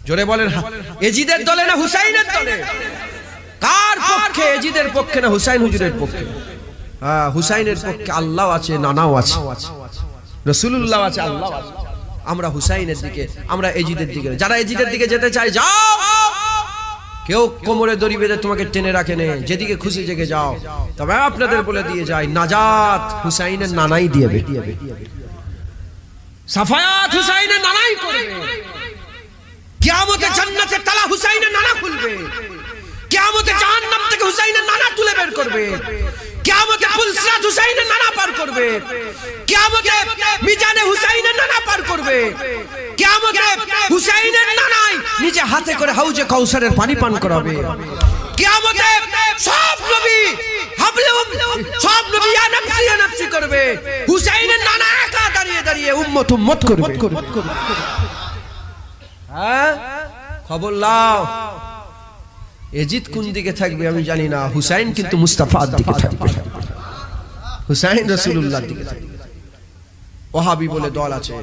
জোরে বলেন, এজিদের দলে না হুসাইনের দলে? কার পক্ষে? এজিদের পক্ষে না হুসাইন হুজুরের পক্ষে? হ্যাঁ, হুসাইনের পক্ষে আল্লাহ আছে, নানাও আছে, রাসূলুল্লাহ আছে, আল্লাহ আছে। আমরা হুসাইনের দিকে, আমরা এজিদের দিকে। যারা এজিদের দিকে যেতে চায় যাও, কেউ কোমরে দড়ি বেঁধে তোমাকে টেনে রাখে না, যেদিকে খুশি জেগে যাও। তবে আপনাদের বলে দিয়ে যায়, নাজাত হুসাইনের নানাই দিবে, সাফায়াত হুসাইনের নানাই করবে, কিয়ামতে জান্নাতের তালা হুসাইনের নানা খুলবে, কিয়ামতে জাহান্নাম থেকে হুসাইনের নানা তুলে বের করবে, কিয়ামতে পুলসিরাত হুসাইনের নানা পার করবে, কিয়ামতে মিজানে হুসাইনের নানা পার করবে, কিয়ামতে হুসাইনের নানাই নিজে হাতে করে হাউজে কাউসারের পানি পান করাবে, কিয়ামতে সব নবী সব নবী ইয়া নফসি করবে, হুসাইনের নানা একা দাঁড়িয়ে দাঁড়িয়ে উম্মত করবে। হ্যাঁ, খবর লাও। এজিদ কোন দিকে থাকবে আমি জানি না, হুসাইন কিন্তু মুস্তাফার দিকে থাকবে, হুসাইন রাসূলুল্লাহর দিকে থাকবে। ওয়াহাবি বলে দল আছে।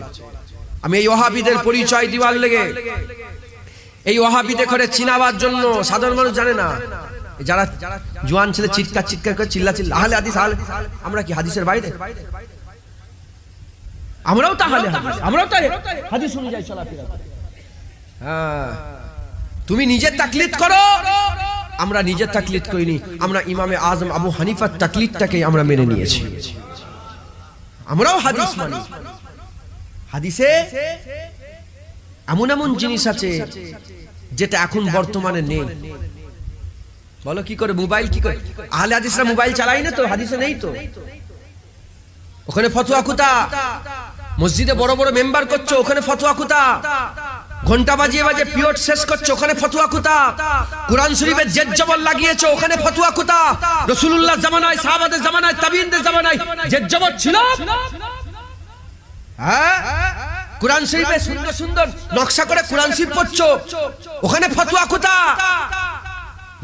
আমি এই ওয়াহাবিদের পরিচয় দিবার লেগে, এই ওয়াহাবিদের করে চিনাবার জন্য, সাধারণ মানুষ জানে না, যারা জওয়ান ছেলে চিৎকার করে চিল্লা আহলে হাদিস, আমরা কি হাদিসের বাইরে? আমরাও তো আহলে হাদিস, আমরাও তো হাদিস অনুযায়ী চলাফেরা করি। হ্যাঁ, তুমি নিজের তাকলিদ করো, আমরা নিজের তাকলিদ করিনি। আমরা ইমামে আজম আবু হানিফার তাকলিদটাকে আমরা মেনে নিয়েছি। আমরাও হাদিস মানি। হাদিসে এমন এমন জিনিস আছে যেটা এখন বর্তমানে নেই। বলো কি করে? মোবাইল কি করে? আহলে হাদিসরা মোবাইল চালায় না তো, হাদিসে নেই তো। ওখানে ফতোয়া কুতা, মসজিদে বড় বড় মেম্বার করছো, ওখানে ফতোয়া কুতা, ঘন্টা বাজিয়ে বাজিয়ে পিরিয়ড শেষ করছো, ওখানে ফতোয়া কুতা, কুরআন শরীফের জেদ জবর লাগিয়েছো, ওখানে ফতোয়া কুতা। রাসূলুল্লাহ জামানায়, সাহাবাদের জামানায়, তাবিঈনদের জামানায় জেদ জবর ছিল? হ্যাঁ, কুরআন শরীফে সুন্দর সুন্দর নকশা করে কুরআন শরীফ পড়ছো, ওখানে ফতোয়া কুতা।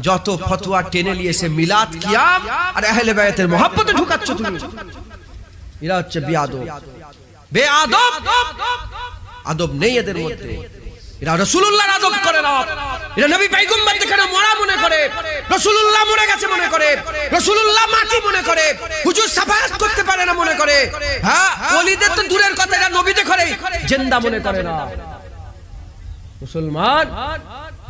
যত ফতোয়া টেনে নিয়েছে মিলাদ, কিয়াম আর আহলে বায়াতের মহব্বতে ঢুকাচ্ছ তুমি। এরা হচ্ছে বিয়াদব। বেয়াদব, আদব নেই এদের মধ্যে। এরা রাসূলুল্লাহর আদব করে না, এরা নবী পয়গম্বর দেখে মরা মনে করে, রাসূলুল্লাহ মরে গেছে মনে করে, রাসূলুল্লাহ মাটি মনে করে, হুজুর সাফায়াত করতে পারে না মনে করে। হ্যাঁ, ওলিদের তো দূরের কথা, এরা নবীদের করে জিন্দা মনে করে না। মুসলমান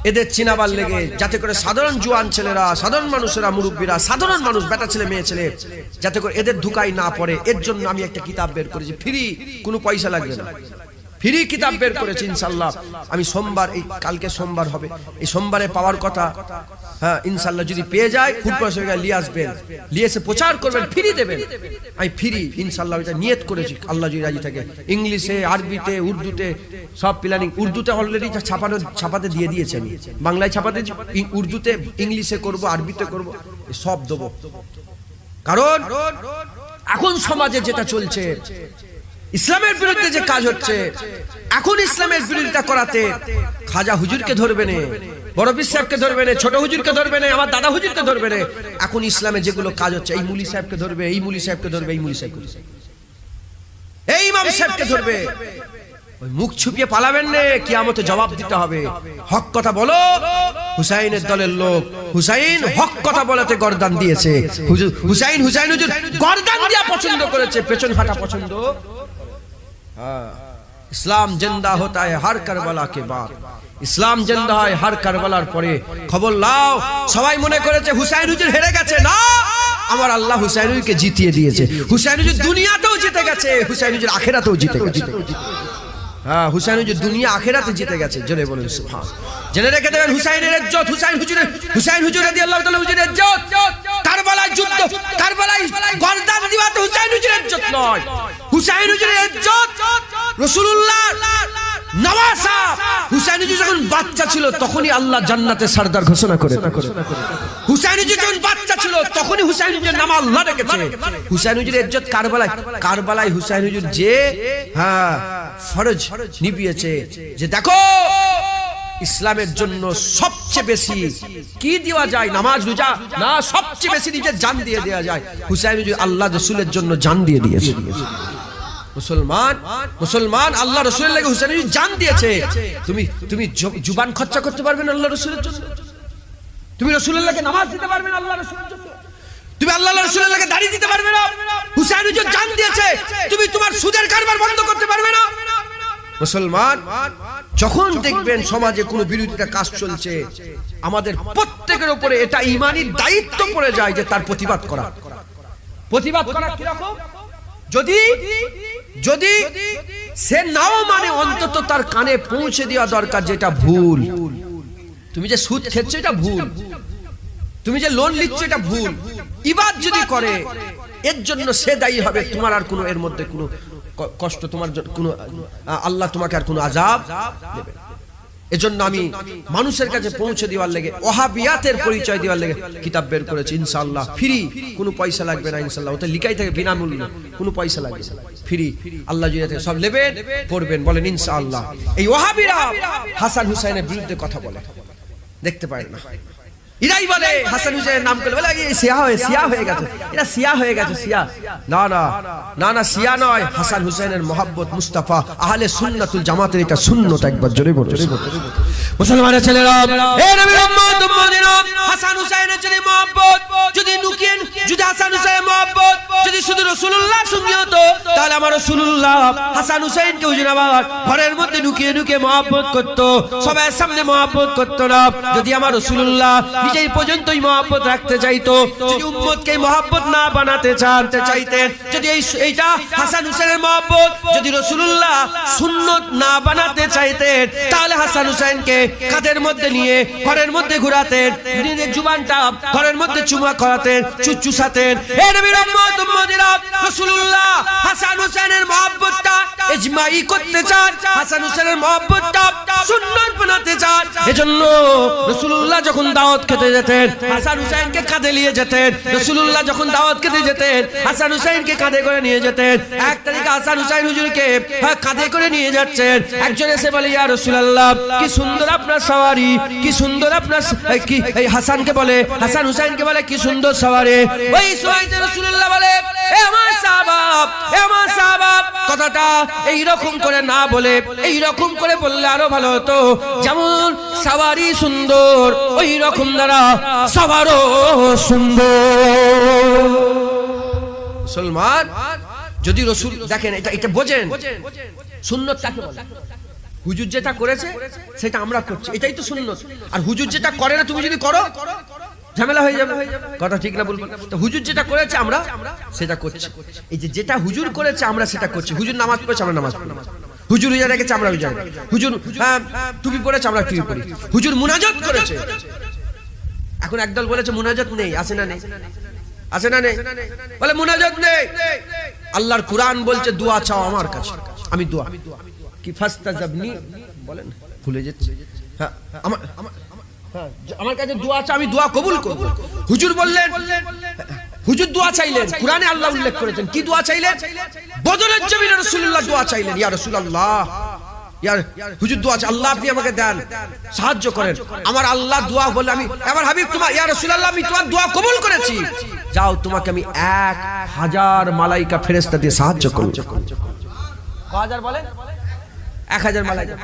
এদের চিনাবার লেগে যাতে করে সাধারণ জওয়ান ছেলেরা, সাধারণ মানুষেরা, মুরব্বীরা, সাধারণ মানুষ, বেটা ছেলে মেয়ে ছেলে যাতে করে এদের ধোঁকায় না পড়ে, এর জন্য আমি একটা কিতাব বের করেছি, ফ্রি, কোনো পয়সা লাগবে না, ফ্রি কিতাব বের করেছি ইনশাআল্লাহ। আমি সোমবার, এই কালকে সোমবার হবে, এই সোমবারে পাওয়ার কথা। হ্যাঁ ইনশাআল্লাহ যদি পেয়ে যায় ফুটবল নিয়ে আসবেন, নিয়ে এসে প্রচার করবেন, ফ্রি দেবেন। আমি ফ্রি ইনশাআল্লাহ এটা নিয়ত করেছি, আল্লাহ যদি রাজি থাকে। ইংলিশে, আরবিতে, উর্দুতে সব প্ল্যানিং। উর্দুতে অলরেডি ছাপাতে দিয়ে দিয়েছে, আমি বাংলায় ছাপাতে, উর্দুতে, ইংলিশে করব, আরবিতে করব, সব দেবো। কারণ এখন সমাজে যেটা চলছে, ইসলামের বিরুদ্ধে যে কাজ হচ্ছে, এখন ইসলামের বিরোধিতা করাতে খাজা হুজুরকে ধরবে না, বড় পীর সাহেবকে ধরবে না, ছোট হুজুরকে ধরবে না, আমার দাদা হুজুরকে ধরবে না। এখন ইসলামে যেগুলো কাজ হচ্ছে, এই মুলি সাহেবকে ধরবে, এই মুলি সাহেবকে ধরবে, এই মুলি সাহেবকে, এই ইমাম সাহেবকে ধরবে। ওই মুখ ছুপিয়ে পালাবেন না, কিয়ামতে জবাব দিতে হবে। হক কথা বলো। হুসাইনের দলের লোক, হুসাইন হক কথা বলাতে গর্দান দিয়েছে। হুসাইন হুজুর গর্দান দিয়া পছন্দ করেছে, পেছন ফাটা পছন্দ। ইসলাম জিন্দা होता है हर करबला के बाद, ইসলাম জিন্দা হয় হর কারবালার পরে। খবর লাও, সবাই মনে করেছে হুসাইন হুজুর হেরে গেছে, না, আমার আল্লাহ হুসাইন হুজুরকে জিতিয়ে দিয়েছে। হুসাইন হুজুর দুনিয়াতেও জিতে গেছে, হুসাইন হুজুর আখিরাতেও জিতে গেছে। হ্যাঁ, হুসাইন হুজুর দুনিয়া আখিরাতে জিতে গেছে। জোরে বলুন সুবহান। জেনে রেখে দেবেন হুসাইনের ইজ্জত, হুসাইন হুজুর রাদিয়াল্লাহু তাআলা হুজুরের ইজ্জত, কারবালায় যুদ্ধ, কারবালায় গর্দান দিওয়াতে হুসাইন হুজুরের ইজ্জত নয়, হুসাইন হুজুরের ইজ্জত রাসূলুল্লাহ নওয়াসা। হুসাইন হুজুর যখন বাচ্চা ছিল তখনই আল্লাহ জান্নাতে সরদার ঘোষণা করে। হুসাইন হুজুর যখন বাচ্চা ছিল তখনই হুসাইন হুজুরের নাম আল্লাহ রেখেছে। হুসাইন হুজুরের ইজ্জত কারবালায় হুসাইন হুজুর যে হ্যাঁ ফরজ নিভিয়েছে, যে দেখো ইসলামের জন্য সবচেয়ে বেশি কি দেওয়া যায়, নামাজ রোজা না, সবচেয়ে বেশি নিজের জান দিয়ে দেওয়া যায়। হুসাইন হুজুর আল্লাহ রাসূলের জন্য জান দিয়ে দিয়েছে। মুসলমান আল্লাহ রাসূলের লাগি হুসাইন হুজুর জান দিয়েছে। তুমি জুবান খরচা করতে পারবে না আল্লাহ রাসূলের জন্য? তুমি রাসূলের লাগি নামাজ দিতে পারবে না আল্লাহ রাসূলের জন্য? তুমি আল্লাহ রাসূলের লাগি দাড়ি দিতে পারবে না? হুসাইন হুজুর জান দিয়েছে। তুমি তোমার সুদের কারবার বন্ধ করতে পারবে না? মুসলমান যখন দেখবেন সমাজে কোনো বিরোধিতা কাজ চলছে, আমাদের প্রত্যেকের উপরে এটা ঈমানি দায়িত্ব পড়ে যায় যে তার প্রতিবাদ করা। প্রতিবাদ করা কি রকম? যদি সে নাও মানে অন্তত তার কানে পৌঁছে দেওয়া দরকার যেটা ভুল। তুমি যে সুদ খেচ্ছ এটা ভুল, তুমি যে লোন নিচ্ছ এটা ভুল। ইবাদ যদি করে এর জন্য সে দায়ী হবে, তোমার আর কোনো এর মধ্যে কোনো কষ্ট, তোমার কোনো আল্লাহ তোমাকে আর কোনো আযাব দেবে। এজন্য আমি মানুষের কাছে পৌঁছে দেওয়ার লেগে, ওহাবিয়াতের পরিচয় দেওয়ার লেগে কিতাব বের করেছি ইনশাআল্লাহ। ফ্রি, কোনো পয়সা লাগবে না ইনশাআল্লাহ। ওতে লিখাই থাকে বিনামূল্যে, কোনো পয়সা লাগবে না, ফ্রি। আল্লাহ যদি সব নেবেন, পড়বেন, বলেন ইনশাআল্লাহ। এই ওহাবিরা হাসান হুসাইনের বিরুদ্ধে কথা বলে, দেখতে পায় না। ইরাই বলে হাসান হুসাইনের নাম করে বলে শিয়া হয়ে গেছে, এরা শিয়া হয়ে গেছে, শিয়া। না, শিয়া নয়, হাসান হুসাইনের মহব্বত, মুস্তাফা আহলে সুন্নাতুল জামাতের এটা সুন্নত। একবার জোরে বলো মুসলমানের ছেলেরা, এ নবীর উম্মত উম্মতিরা, হাসান হুসাইনের যদি মহব্বত, যদি লুকিয়ে, যদি হাসান হুসাইনের মহব্বত যদি শুধু রাসূলুল্লাহ সঙ্গে হতো, তাহলে আমার রাসূলুল্লাহ হাসান হুসাইনকে হুজুর আমার ঘরের মধ্যে লুকিয়ে মহব্বত করতো, সবার সামনে মহব্বত করতো না। যদি আমার রাসূলুল্লাহ নিজেই পর্যন্তই মহব্বত রাখতে চাইতো, যদি উম্মতকে মহব্বত না বানাতে চাইতেন, যদি এইটা হাসান হুসাইনের মহব্বত যদি রাসূলুল্লাহ সুন্নত না বানাতে চাইতেন, তাহলে হাসান হুসাইনকে কাঁধের মধ্যে নিয়ে ঘরের মধ্যে ঘোরাতেন, নিজের জুবানটা ঘরের মধ্যে চুমা করাতেন, চুচুসাতেন। হে নবীর উম্মত উম্মতিরা, রাসূলুল্লাহ হাসান হুসাইনের মহব্বতটা ইজমাই করতে চান, হাসান হুসাইনের মহব্বতটা সুন্নাত বানাতে চান। এজন্য রাসূলুল্লাহ যখন দাওয়াত খেতে যেতেন, হাসান হুসাইনকে কাঁধে নিয়ে যেতেন। রাসূলুল্লাহ যখন দাওয়াত খেতে যেতেন, হাসান হুসাইনকে কাঁধে করে নিয়ে যেতেন। এক তারিখে হাসান হুসাইন হুজুরকে কাঁধে করে নিয়ে যাচ্ছেন। একজন এসে বলে, ইয়া রাসূলুল্লাহ, কি সুন্দর আপনার সওয়ারি, কি সুন্দর আপনার, কি এই হাসানকে বলে, হাসান হুসাইনকে বলে কি সুন্দর সওয়ারি। ওই সময়তে রাসূলুল্লাহ বলে, এ আমার সাহাবা, কথাটা এই রকম করে না বলে এই রকম করে বললে আরো ভালো হতো। যেমন সাওয়ারি সুন্দর, ওই রকম দ্বারা সবারও সুন্দর। মুসলমান যদি রসুল দেখেন, এটা বোঝেন সুন্নত কাকে বলে। হুজুর যেটা করেছে সেটা আমরা করছি, এটাই তো সুন্নত। আর হুজুর যেটা করে না তুমি যদি করো ঝামেলা হয়ে যাবে। কথা ঠিক না বলবো? তো হুজুর যেটা করেছে আমরা সেটা করছি। এই যে যেটা হুজুর করেছে আমরা সেটা করছি। হুজুর নামাজ পড়েছে আমরা নামাজ পড়ি, হুজুর রোজা রেখেছে আমরা রোজা রাখি, হুজুর টুপি পরেছে আমরা টুপি পরি, হুজুর মুনাজাত করেছে। এখন একদল বলেছে মুনাজাত নেই, আছে না নেই? আছে না নেই? বলে মুনাজাত নেই। আল্লাহর কুরআন বলছে দোয়া চাও আমার কাছে, আমি দোয়া কি ফাস্তাজাবনি বলেন, ভুলে যাচ্ছে। হ্যাঁ আমার কাছে দোয়া চাও, আমি দোয়া কবুল করব। হুজুর বললেন, হুজুর দোয়া চাইলেন, কুরআনে আল্লাহ উল্লেখ করেছেন কি দোয়া চাইলেন? বদরের জমিনে রাসূলুল্লাহ দোয়া চাইলেন, ইয়া রাসূলুল্লাহ, ইয়া হুজুর দোয়া চাই, আল্লাহ আপনি আমাকে দেন, সাহায্য করেন। আমার আল্লাহ দোয়া বলে আমি আমার হাবিব তোমার, ইয়া রাসূলুল্লাহ আমি তোমার দোয়া কবুল করেছি, যাও তোমাকে আমি 1000 মালাইকা ফেরেশতা দিয়ে সাহায্য করব। কয় হাজার বলেন? 1000 মালাইকা,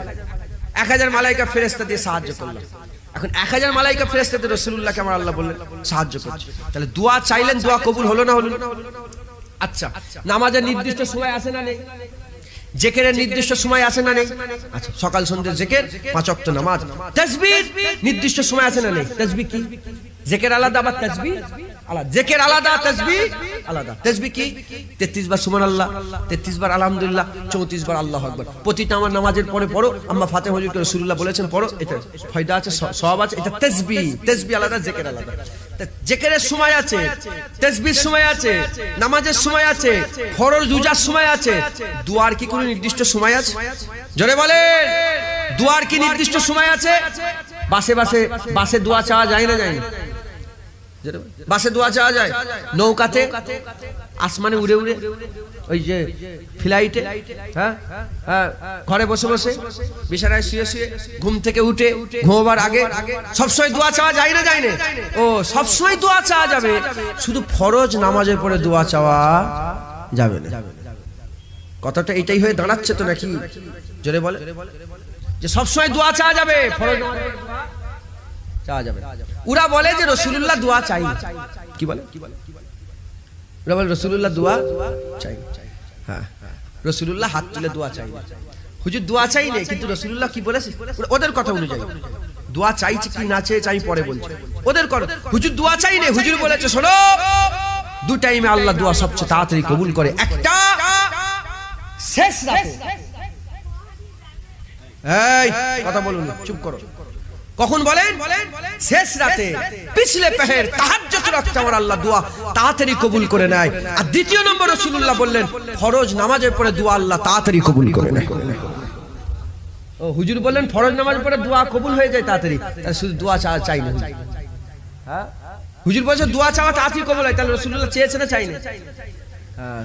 1000 মালাইকা ফেরেশতা দিয়ে সাহায্য করলাম। এখন 1000 মালাইকা ফেরেশতা দিয়ে রাসূলুল্লাহকে আমার আল্লাহ বললেন সাহায্য করছে। তাহলে দোয়া চাইলেন, দোয়া কবুল হলো না হলো না? আচ্ছা, নামাজের নির্দিষ্ট সময় আছে না নেই? জিকিরের নির্দিষ্ট সময় আছে না নেই? আচ্ছা, সকাল সন্ধ্যা জিকির, 5 ওয়াক্ত নামাজ। তাসবিহ নির্দিষ্ট সময় আছে না নেই? তাসবিহ কি? জিকির আলাদা, আবার তাসবিহ আলাদা। জিকির আলাদা, তাসবিহ আলাদা। তাসবিহ কি? 33 বার সুবহানাল্লাহ, 33 বার আলহামদুলিল্লাহ, 34 বার আল্লাহু আকবার। প্রতিটা আমার নামাজের পরে পড়ো, আম্মা ফাতেহা হুজুরকে রাসূলুল্লাহ বলেছেন পড়ো, এটা ফায়দা আছে, সওয়াব আছে। এটা তাসবিহ, তাসবিহ আলাদা, জিকির আলাদা। জিকিরের সময় আছে, তাসবিহর সময় আছে, নামাজের সময় আছে, ফরজ রোজার সময় আছে। দুয়ার কি কোনো নির্দিষ্ট সময় আছে? জোরে বলেন, দুয়ার কি নির্দিষ্ট সময় আছে? বাসে দোয়া চাওয়া যায় না যায় না? বাসে দোয়া চাওয়া যায়, নৌকাতে, আসমানে উড়ে উড়ে, ওই যে ফ্লাইটে, হ্যাঁ হ্যাঁ, ঘরে বসে বসে, বিছানায় শুয়ে শুয়ে, ঘুম থেকে উঠে, ঘুমাবার আগে সবসময় দোয়া চাওয়া যায় না যায় না? ও সবসময় দোয়া চাওয়া যাবে, শুধু ফরজ নামাজের পরে দোয়া চাওয়া যাবে না। কথাটা এটাই হয়ে দাঁড়াচ্ছে তো নাকি? জোরে বলে যে সবসময় দোয়া চাওয়া যাবে, ফরজ নামাজের চাওয়া যাবে। ওরা বলে যে রাসূলুল্লাহ দোয়া চাই। কি বলে? ওরা বলে রাসূলুল্লাহ দোয়া চাই। হ্যাঁ, রাসূলুল্লাহ হাত তুলে দোয়া চাই। হুজুর দোয়া চাই না, কিন্তু রাসূলুল্লাহ কি বলেছে ওদের কথা অনুযায়ী দোয়া চাইছে কি না চেয়ে চাই পরে বলছে। ওদের কর হুজুর দোয়া চাই না, হুজুর বলেছে শোনো, 2 টাইমে আল্লাহ দোয়া সবচেয়ে তাড়াতাড়ি কবুল করে। একটা শেষ রাতে, এই কথা বলুন, চুপ করো। কখন বলেন? শেষ রাতে, পিছলে পেহের তাহাজ্জুদ রাখতে আমার আল্লাহ দোয়া তাড়াতাড়ি কবুল করে নেয়। আর দ্বিতীয় নম্বর রাসূলুল্লাহ বললেন ফরজ নামাজের পরে দোয়া আল্লাহ তাড়াতাড়ি কবুল করে নেয়। ও হুজুর বললেন ফরজ নামাজের পরে দোয়া কবুল হয়ে যায় তাড়াতাড়ি, তাহলে শুধু দোয়া চাই না? হ্যাঁ, হুজুর বলছে দোয়া চাওয়া তাড়াতাড়ি কবুল হয়, তাহলে রাসূলুল্লাহ চেয়েছে না চাই না? হ্যাঁ,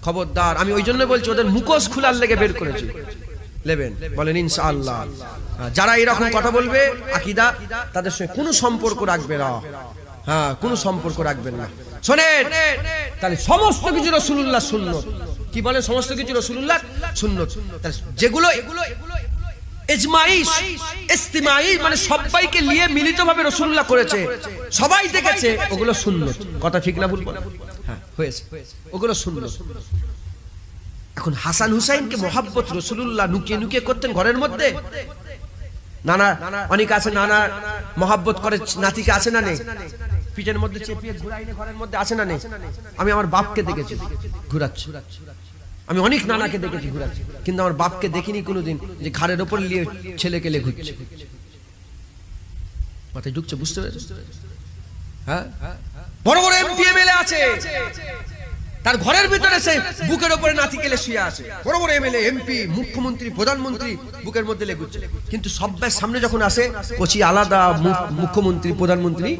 খবরদার, আমি ওই জন্য বলছি ওদের মুখোশ খোলার লেগে বের করেছি। নেবেন বলেন ইনশাআল্লাহ। যারা এরকম কথা বলবে আকীদা, তাদের সঙ্গে কোনো সম্পর্ক রাখবে না। হ্যাঁ, কোনো সম্পর্ক রাখবেন না। শোনেন, তাহলে সমস্ত কিছু রাসূলুল্লাহ সুন্নত। কি বলে? সমস্ত কিছু রাসূলুল্লাহ সুন্নত। যেগুলো ইজমাই, ইস্তিমাই, মানে সবাইকে নিয়ে মিলিতভাবে রাসূলুল্লাহ করেছে, সবাই দেখেছে, ওগুলো সুন্নত। কথা ঠিক না ভুল? হ্যাঁ, হয়েছে, ওগুলো সুন্নত। এখন হাসান হুসাইনকে মহাব্বত রাসূলুল্লাহ লুকিয়ে লুকিয়ে করতেন ঘরের মধ্যে। নানা অনেক আছে, নানা মহাব্বত করে নাতিকে, আছে না নেই? পিঠের মধ্যে চেপিয়ে ঘুরাইনে ঘরের মধ্যে, আছে না নেই? আমি আমার বাপকে দেখেছি ঘুরাচ্ছে, আমি অনেক নানাকে দেখেছি ঘুরাচ্ছে, কিন্তু আমার বাপকে দেখিনি কোনোদিন যে ঘাড়ের ওপর নিয়ে ছেলেকে লে ঘুরছে। মাথায় ঢুকছে, বুঝতে পেরেছ? হ্যাঁ, বড় বড় এমপি এমএলএ আছে, তার ঘরের ভিতরে সে বুকের উপরে নাতি কেলে শুয়ে আছে। বড় বড় এমএলএ, এমপি, মুখ্যমন্ত্রী, প্রধানমন্ত্রী বুকের মধ্যে লেগুচ্ছে, কিন্তু সবার সামনে যখন আসে কচি আলাদা, মুখ্যমন্ত্রী প্রধানমন্ত্রী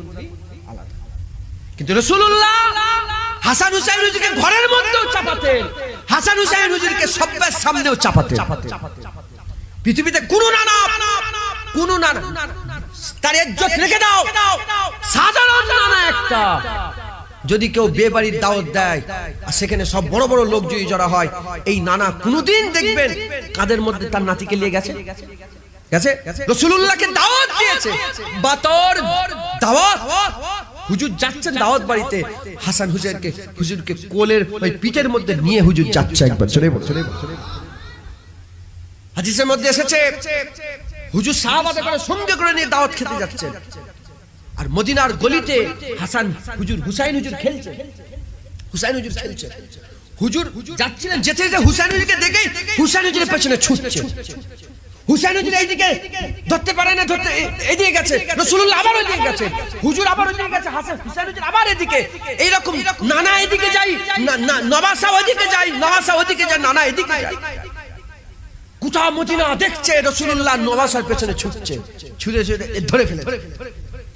আলাদা। কিন্তু রাসূলুল্লাহ হাসান হুসাইন হুজুরকে ঘরের মধ্যেও চাপাতেন, হাসান হুসাইন হুজুরকে সবার সামনেও চাপাতেন। পৃথিবীতে কোন নানা তার ইজ্জত রেখে দাও, সাধারণ নানা একটা যদি কেউ বিয়ে বাড়ির দাওয়াত দেয় আর সেখানে সব বড় বড় লোক যদি জড়া হয়, এই নানা কোনদিন দেখবেন কাদের মধ্যে তার নাতিকে নিয়ে গেছে গেছে রাসূলুল্লাহকে দাওয়াত দিয়েছে, বাতর দাওয়াত। হুজুর যাচ্ছেন দাওয়াত বাড়িতে, হাসান হুজুরকে কোলের ওই পিঠের মধ্যে নিয়ে হুজুর যাচ্ছে। একবার চলে হাদিসের মধ্যে এসেছে হুজুর সাহাবাদের করে সঙ্গে করে নিয়ে দাওয়াত খেতে যাচ্ছেন, আর মদিনার গলিতে হাসান হুজুর হুসাইন হুজুর খেলছে। হুজুর যাচ্ছিলেন, যেতে যেতে হুসাইন হুজুরকে দেখে হুসাইন হুজুরের পেছনে ছুটছে। হুসাইন হুজুর এইদিকে ধরতে পারে না, ধরতে এদিকে গেছে, রাসূলুল্লাহ আবার ওইদিকে গেছে, হুজুর আবার ওইদিকে গেছে, হুসাইন হুজুর আবার এদিকে, এইরকম নানা এদিকে যাই, নওয়াসা ওইদিকে যাই, নানা এদিকে যাই। গোটা মদিনা দেখছে রাসূলুল্লাহ নওয়াসার পেছনে ছুটছে, ছুটে ধরে ফেলে,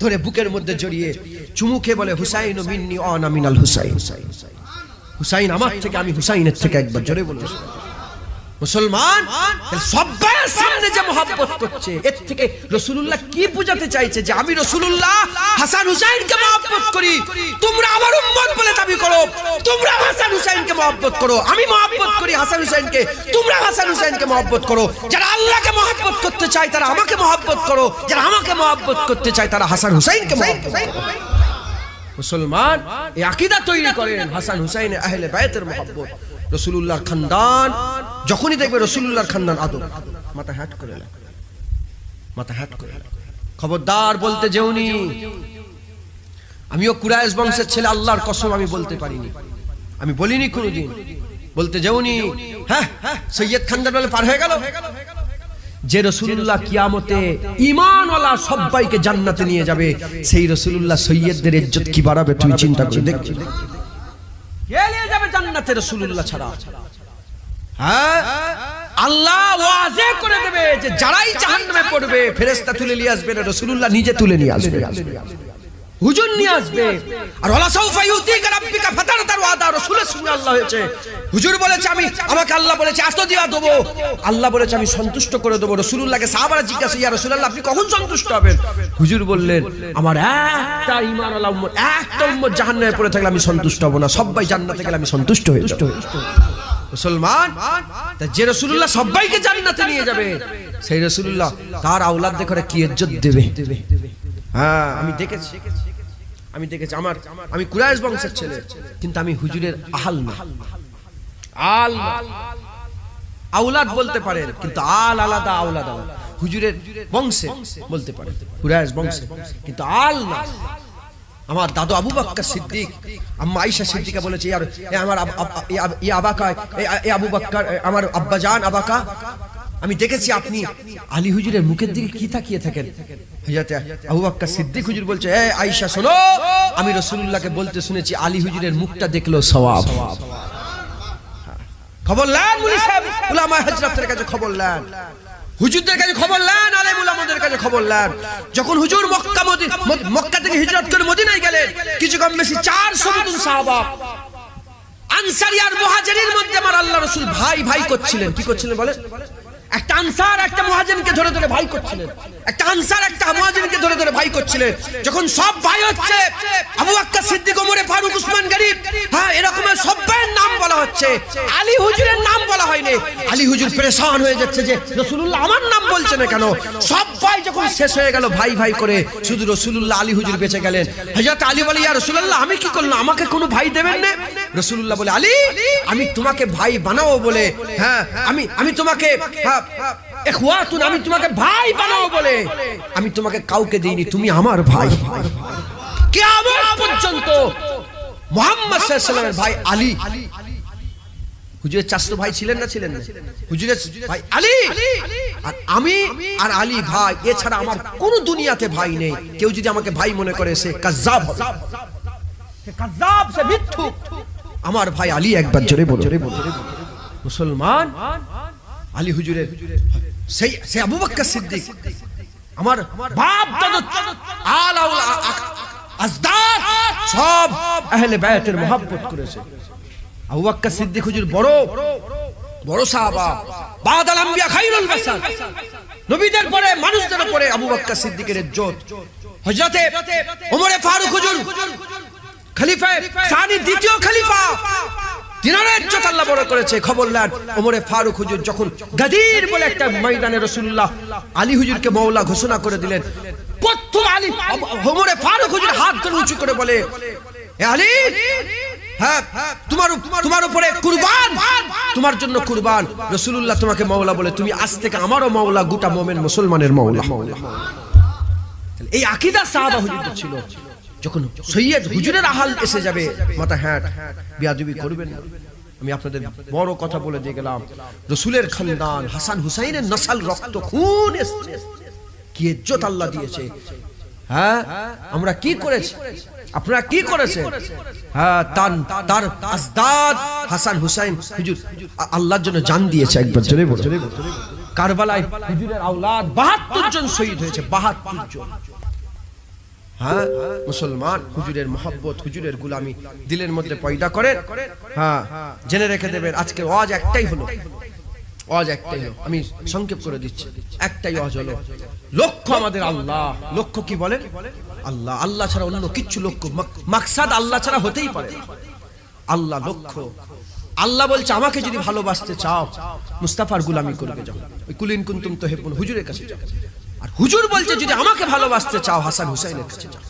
ধরে বুকের মধ্যে জড়িয়ে চুমু খেয়ে বলে, হুসাইন মিন্নি আনা মিনাল হুসাইন। হুসাইন আমার থেকে, আমি হুসাইনের থেকে। একবার জোরে বলুন। মুসলমান সবার সামনে যে মহব্বত করছে, এর থেকে রাসূলুল্লাহ কি বোঝাতে চাইছে? যে আমি রাসূলুল্লাহ হাসান হুসাইনকে মহব্বত করি, তোমরা আমার উম্মত বলে দাবি করো, তোমরা হাসান হুসাইনকে মহব্বত করো, আমি মহব্বত করি হাসান হুসাইনকে, তোমরা হাসান হুসাইনকে মহব্বত করো। যারা আল্লাহকে মহব্বত করতে চায় তারা আমাকে মহব্বত করো, যারা আমাকে মহব্বত করতে চায় তারা হাসান হুসাইনকে মহব্বত করো। মুসলমান এই আকীদা তৈরি করেন, হাসান হুসাইন আহলে বাইতের মহব্বত। রাসূলুল্লাহর খানদান, যখনই দেখবে রাসূলুল্লাহর খানদান আদব, মাথা হ্যাট করে খবরদার বলতে যেওনি আমিও কুরাইশ বংশের ছেলে, আল্লাহর কসম আমি বলতে পারিনি, আমি বলিনি কোনোদিন, বলতে যেওনি। হ্যাঁ, সৈয়দ খানদান বলে পার হয়ে গেল যে রাসূলুল্লাহ কিয়ামতে ঈমানওয়ালা সবাইকে জান্নাতে নিয়ে যাবে, সেই রাসূলুল্লাহ সৈয়দদের ইজ্জত কি বাড়াবে তুমি চিন্তা করে দেখ। কে নিয়ে যাবে জান্নাতে রাসূলুল্লাহ ছাড়া? হ্যাঁ, আল্লাহ ওয়াজে করে দেবে যে যারাই জাহান্নামে পড়বে ফেরেশতা তুলে নিয়ে আসবে না, রাসূলুল্লাহ নিজে তুলে নিয়ে আসবে, হুজুর নিয়ে আসবে। আর ওয়ালা সাউফা ইউতিকা রাব্বিকা ফাতারতার ওয়াদা, রাসূলের সঙ্গে আল্লাহ হয়েছে। হুজুর বলেছে আমাকে আল্লাহ বলেছে এত দিয়া দেবো, আল্লাহ বলেছে আমি সন্তুষ্ট করে দেবো। রাসূলুল্লাহকে সাহাবারা জিজ্ঞাসা, ইয়া রাসূলুল্লাহ আপনি কখন সন্তুষ্ট হবেন? হুজুর বললেন আমার একটা ঈমানওয়ালা উম্মত, একটা উম্মত জাহান্নামে পড়ে থাকলে আমি সন্তুষ্ট হব না, সবাই জান্নাতে গেলে আমি সন্তুষ্ট হয়ে যাব। মুসলমান যে রাসূলুল্লাহ সবাইকে জান্নাতে নিয়ে যাবে, সেই রাসূলুল্লাহ তার আওলাদদের করে কি ইজ্জত দেবে। হ্যাঁ, আমি দেখেছি আমি কুরাইশ বংশের ছেলে, কিন্তু আমি হুজুরের আহাল না, আল আওলাদ বলতে পারেন, কিন্তু আল আলাদা, আওলাদ আলাদা। হুজুরের বংশে বলতে পারেন, কুরাইশ বংশে, কিন্তু আল না। আমার দাদু আবু বকর সিদ্দিক, আম্মা আয়েশা সিদ্দিকা বলেছে, ইয়ার আমার আবাকা, আবু বকর আমার আব্বাজান আবাকা। আমি দেখেছি আপনি আলী হুজুরের মুখের দিকে কি তাকিয়ে থাকেন। হযরত আবু বকর সিদ্দিক হুজুর বলছে, এ আয়েশা শোনো, আমি রাসূলুল্লাহকে বলতে শুনেছি আলী হুজুরের মুখটা দেখলো সওয়াব। খবর নেন মুলি সাহেব, উলামা হযরতের কাছে খবর নেন, হুজুরদের কাছে খবর নেন, আলেম উলামাদের কাছে খবর নেন। যখন হুজুর মক্কা থেকে হিজরত করে মদিনায় গেলেন, কিছু কম বেশি 400 মতন সাহাবা আনসারী আর মুহাজিরের মধ্যে আমার আল্লাহ রাসূল ভাই ভাই করছিলেন। কি করছিলেন বলেন? একটা আনসার একটা মুহাজিরকে ধরে ধরে ভাই করছিলেন, একটা আনসার একটা মুহাজিরকে ধরে ধরে ভাই করছিলেন। যখন সব ভাই হচ্ছে, আবু বকর সিদ্দিক, ওমর ফারুক, উসমান গনি, হ্যাঁ এরকম সবার নাম বলা হচ্ছে, আলী হুজুরের নাম বলা হয়নি। আলী হুজুর পেরেশান হয়ে যাচ্ছে যে রাসূলুল্লাহ আমার নাম বলছে না কেন। সব ভাই যখন শেষ হয়ে গেল ভাই ভাই করে, শুধু রাসূলুল্লাহ আলী হুজুর বেঁচে গেলেন। হযরত আলী বলে, ইয়া রাসূলুল্লাহ আমি কি করলাম, আমাকে কোনো ভাই দেবেন না? রাসূলুল্লাহ বলে, আলী আমি তোমাকে ভাই বানাবো বলে, হ্যাঁ আমি তোমাকে ইখওয়াতুন, আমি তোমাকে ভাই বানাবো বলে আমি তোমাকে কাউকে দেইনি, তুমি আমার ভাই। কিয়ামত পর্যন্ত মুহাম্মদ সাল্লাল্লাহু আলাইহি ওয়াসাল্লামের ভাই আলী। হুজুরের চাচতো ভাই ছিলেন না? ছিলেন না? হুজুরের ভাই আলী, আর আমি আর আলী ভাই, এছাড়া আমার কোন দুনিয়াতে ভাই নেই। কেউ যদি আমাকে ভাই মনে করে সে কাযযাব হবে, সে কাযযাব, সে মিথ্যুক। আমার ভাই আলী, একবার জোরে বলো। মুসলমান আলী হুজুরের সেই আবু বকর সিদ্দিক, আমার বাপ দাদা আলাউল আজদাদ সব আহলে বায়াতের মহব্বত করেছে। আবু বকর সিদ্দিক হুজুর বড় বড় সাহাবা, বাদাল আম্বিয়া খায়রুল বাশার, নবীদের পরে মানুষদের পরে আবু বকর সিদ্দিকের ইজ্জত। হযরতে ওমর ফারুক হুজুর খলিফা সানি দ্বিতীয় খলিফা, তিনার ইজ্জত আল্লাহ বড় করেছে। খবর নেন ওমরে ফারুক হুজুর যখন গাদির বলে একটা ময়দানে রাসূলুল্লাহ আলী হুজুরকে মাওলা ঘোষণা করে দিলেন, প্রথম আলী ওমরে ফারুক হুজুর হাত ধরে উঁচু করে বলে, এ আলী, হ্যাঁ তোমার উপরে কুরবান, তোমার জন্য কুরবান। রাসূলুল্লাহ তোমাকে মাওলা বলে, তুমি আজ থেকে আমারও মাওলা, গোটা মুমিন মুসলমানের মাওলা। এই আকীদা সাহাবা হুজুরদের ছিল। যখন সৈয়দ হুজুরের আহাল এসে যাবে, মাথা হ্যাট বিয়াদবি করবেন না। আমি আপনাদের বড় কথা বলে দিয়ে গেলাম, রাসূলের খানদান হাসান হুসাইনের নসল, রক্ত খুন এসেছে, কি ইজ্জত আল্লাহ দিয়েছে। হ্যাঁ, আমরা কি করেছি, আপনারা কি করেছেন? হ্যাঁ, তার আজদাদ হাসান হুসাইন হুজুর আল্লাহর জন্য জান দিয়েছে। একবার জোরে বলো। কারবালায় হুজুরের আওলাদ 72 জন শহীদ হয়েছে, 72 জন। হ্যাঁ, মুসলমান হুজুরের মহব্বত, হুজুরের গোলামি দিলের মধ্যে পয়দা করেন। হ্যাঁ, জেনে রেখে দেবেন, আজকে ওয়াজ একটাই হলো, ওয়াজ একটাই হলো, আমি সংক্ষেপ করে দিচ্ছি। একটাই ওয়াজ হলো, লক্ষ্য আমাদের আল্লাহ। লক্ষ্য কি বলেন? আল্লাহ। আল্লাহ ছাড়া অন্য কিচ্ছু লক্ষ্য মাকসাদ আল্লাহ ছাড়া হতেই পারে না। আল্লাহ লক্ষ্য। আল্লাহ বলছে, আমাকে যদি ভালোবাসতে চাও মুস্তাফার গোলামি করবে যাও, ওই কুলিন কুনতুম তুহিব্বুন হুজুরের কাছে যাও। আর হুজুর বলছে, যদি আমাকে ভালোবাসতে চাও হাসান হুসাইনের কাছে যাও।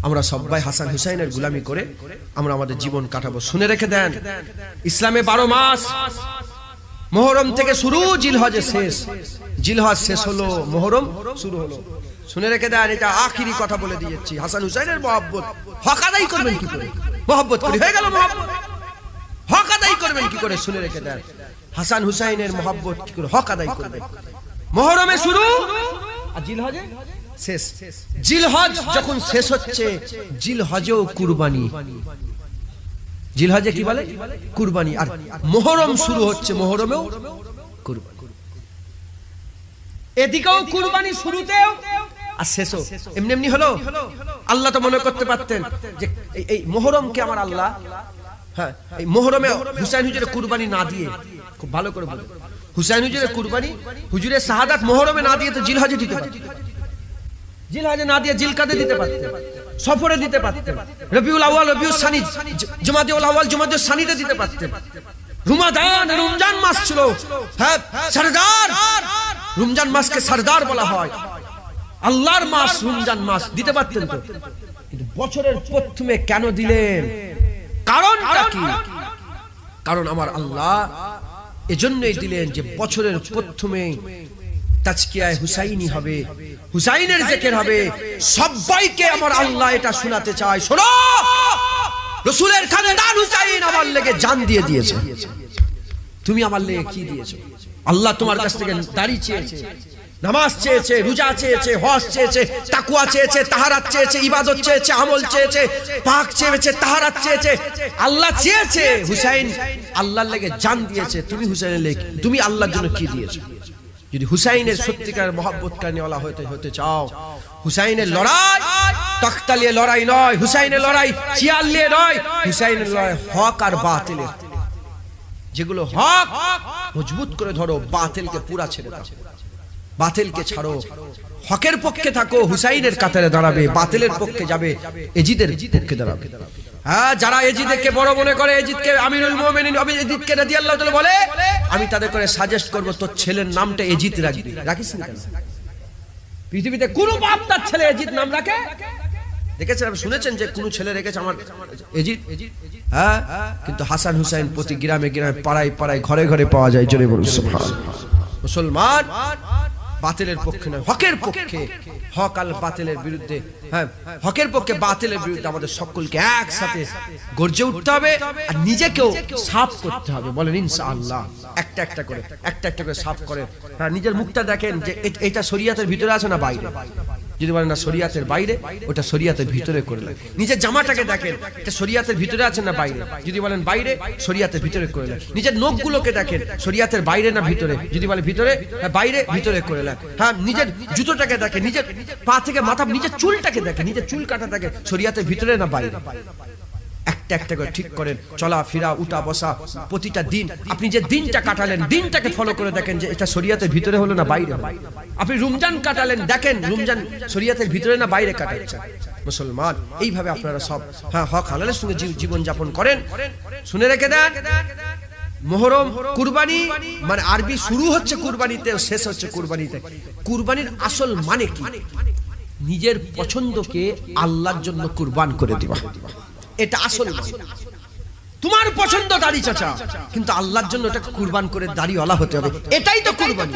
আমরা সবাই হাসান হুসাইনের গোলামি করে আমরা আমাদের জীবন কাটাবো। শুনে রেখে দেন, ইসলামে 12 মাস, মুহররম থেকে শুরু, জিলহজে শেষ। জিলহজ শেষ হলো, মুহররম শুরু হলো। শুনে রেখে দেন, এটা আখিরি কথা বলে দিয়েছি। হাসান হুসাইনের মহব্বত হক আদায় করবেন কি করে? মহব্বত করি হয়ে গেল মহব্বত, হক আদায় করবেন কি করে? শুনে রেখে দেন, হাসান হুসাইনের মহব্বত কি করে হক আদায় করবেন? মুহররমে শুরু আর জিলহজে শেষ। জিলহজ যখন শেষ হচ্ছে, জিলহজেও কুরবানি। জিলহজে কি বলে? কুরবানি। আর মুহররম শুরু হচ্ছে, মুহররমেও কুরবানি। এদিকেও কুরবানি শুরুতেও আর শেষও। এমনি এমনি হলো? আল্লাহ তো মনে করতে পারতেন যে এই মুহররমকে আমার আল্লাহ, হ্যাঁ, এই মুহররমে হুসাইন হুজুরের কুরবানি না দিয়ে, খুব ভালো করে বলুন, হুসাইন হুজুরের কুরবানি, হুজুরের শাহাদাত মুহররমে না দিয়ে তো জিলহজে দিতে পারতেন। জিলহজে না দিয়ে জিলকাদে দিতে পারতেন, সফরে দিতে পারতেন, রবিউল আউয়াল, রবিউল সানি, জুমাদিউল আউয়াল, জুমাদিউল সানিতে দিতে পারতেন। রমজান মাস ছিল, হ্যাঁ, সরদার। রমজান মাসকে সরদার বলা হয়, আল্লাহর মাস রমজান মাস, দিতে পারতেন তো। কিন্তু বছরের প্রথমে কেন দিলেন? কারণটা কি? কারণ আমার আল্লাহ এজন্যই দিলেন যে বছরের প্রথমে তাজকিয়ায়ে হুসাইনি হবে, হুসাইনের জিকির হবে। সবাইকে আমার আল্লাহ এটা শোনাতে চায়, শোনো, রাসূলের খানদান হুসাইন আমার লেগে জান দিয়ে দিয়েছে। তুমি আমার লেগে কি দিয়েছো? আল্লাহ তোমার কাছ থেকে দাড়ি চেয়েছে, নামাজ চেয়েছে, রোজা চেয়েছে, হজ চেয়েছে, তাকওয়া চেয়েছে, তাহারাত চেয়েছে, ইবাদত চেয়েছে, আমল চেয়েছে, পাক চেয়েছে, তাহারাত চেয়েছে। আল্লাহ চেয়েছে, হুসাইন আল্লাহর লেগে জান দিয়েছে। তুমি হুসাইনের লেগে, তুমি আল্লাহর জন্য কি দিয়েছো? যদি হুসাইনের সত্যিকার মহব্বত কারণেওয়ালা হতে চাও, হুসাইনের লড়াই তখতালিয়ে লড়াই নয়, হুসাইনের লড়াই চিয়ার নিয়ে নয়, হুসাইনের লড়াই হক আর বাতিলের। যেগুলো হক মজবুত করে ধরো, বাতিলকে পুরা ছেড়ে দাও, বাতিলকে ছাড়ো, হকের পক্ষে থাকো, হুসাইনের কাতারে দাঁড়াবে, বাতিলের পক্ষে যাবে, এজিদের পক্ষে দাঁড়াবে। হ্যাঁ, যারা এজিদকে বড় মনে করে, এজিদকে আমিরুল মুমিনিন, এজিদকে রাদিয়াল্লাহু তাআলা বলে, আমি তাদের করে সাজেস্ট করব, তোর ছেলের নামটা এজিদ রাখবি। রাখিস না কেন? পৃথিবীতে কোন বাপ তার ছেলে এজিদ নাম রাখে? দেখেছেন, আপনি শুনেছেন যে কোন ছেলে রেখেছে আমার এজিদ? হ্যাঁ, কিন্তু হাসান হুসাইন প্রতি গ্রামে গ্রামে, পাড়ায় পাড়ায়, ঘরে ঘরে পাওয়া যায়। জোরে বলুন সুবহানাল্লাহ। মুসলমান বাতিলের পক্ষে নয়, হকের পক্ষে। হক আর বাতিলের বিরুদ্ধে, হ্যাঁ, হকের পক্ষে বাতিলের বিরুদ্ধে আমাদের সকলকে একসাথে গর্জে উঠতে হবে আর নিজেকেও সাফ করতে হবে। বলেন ইনশাআল্লাহ। একটা একটা করে সাফ করেন। হ্যাঁ, নিজের মুখটা দেখেন যে এটা শরীয়তের ভিতরে আছে না বাইরে। যদি বলেন না শরীয়তের বাইরে, ওটা শরীয়তের ভিতরে করলেন। নিজের জামাটাকে দেখেন, এটা শরীয়তের ভিতরে আছে না বাইরে। যদি বলেন বাইরে, শরীয়তের ভিতরে করলেন। নিজের নখগুলোকে দেখেন, শরীয়তের বাইরে না ভিতরে। যদি বলে ভিতরে, বাইরে, ভিতরে করলেন। হ্যাঁ, নিজের জুতোটাকে দেখেন, নিজের পা থেকে মাথা, নিজের চুলটাকে দেখেন, নিজের চুল কাটা দেখেন, শরীয়তের ভিতরে না বাইরে। একটা একটা করে ঠিক করেন, চলা ফেরা, উঠা বসা, প্রতিটা দিন আপনি যে দিনটা কাটালেন, দিনটাকে ফলো করে দেখেন যে এটা শরীয়তের ভিতরে হলো না বাইরে। আপনি রমজান কাটালেন, দেখেন রমজান শরীয়তের ভিতরে না বাইরে কাটাচ্ছেন। মুসলমান, এইভাবে আপনারা সব হক হালালের সঙ্গে জীবন যাপন করেন। শুনে রেখে দেন, মুহররম কুরবানি মানে আরবি শুরু হচ্ছে কুরবানিতে, শেষ হচ্ছে কুরবানিতে। কুরবানির আসল মানে কি? নিজের পছন্দকে আল্লাহর জন্য কুরবান করে দিবা, এটা আসল মানে। তোমার পছন্দ দাড়ি চাচা, কিন্তু আল্লাহর জন্য ওটাকে কুরবান করে দাড়িওয়ালা হতে হবে, এটাই তো কুরবানি।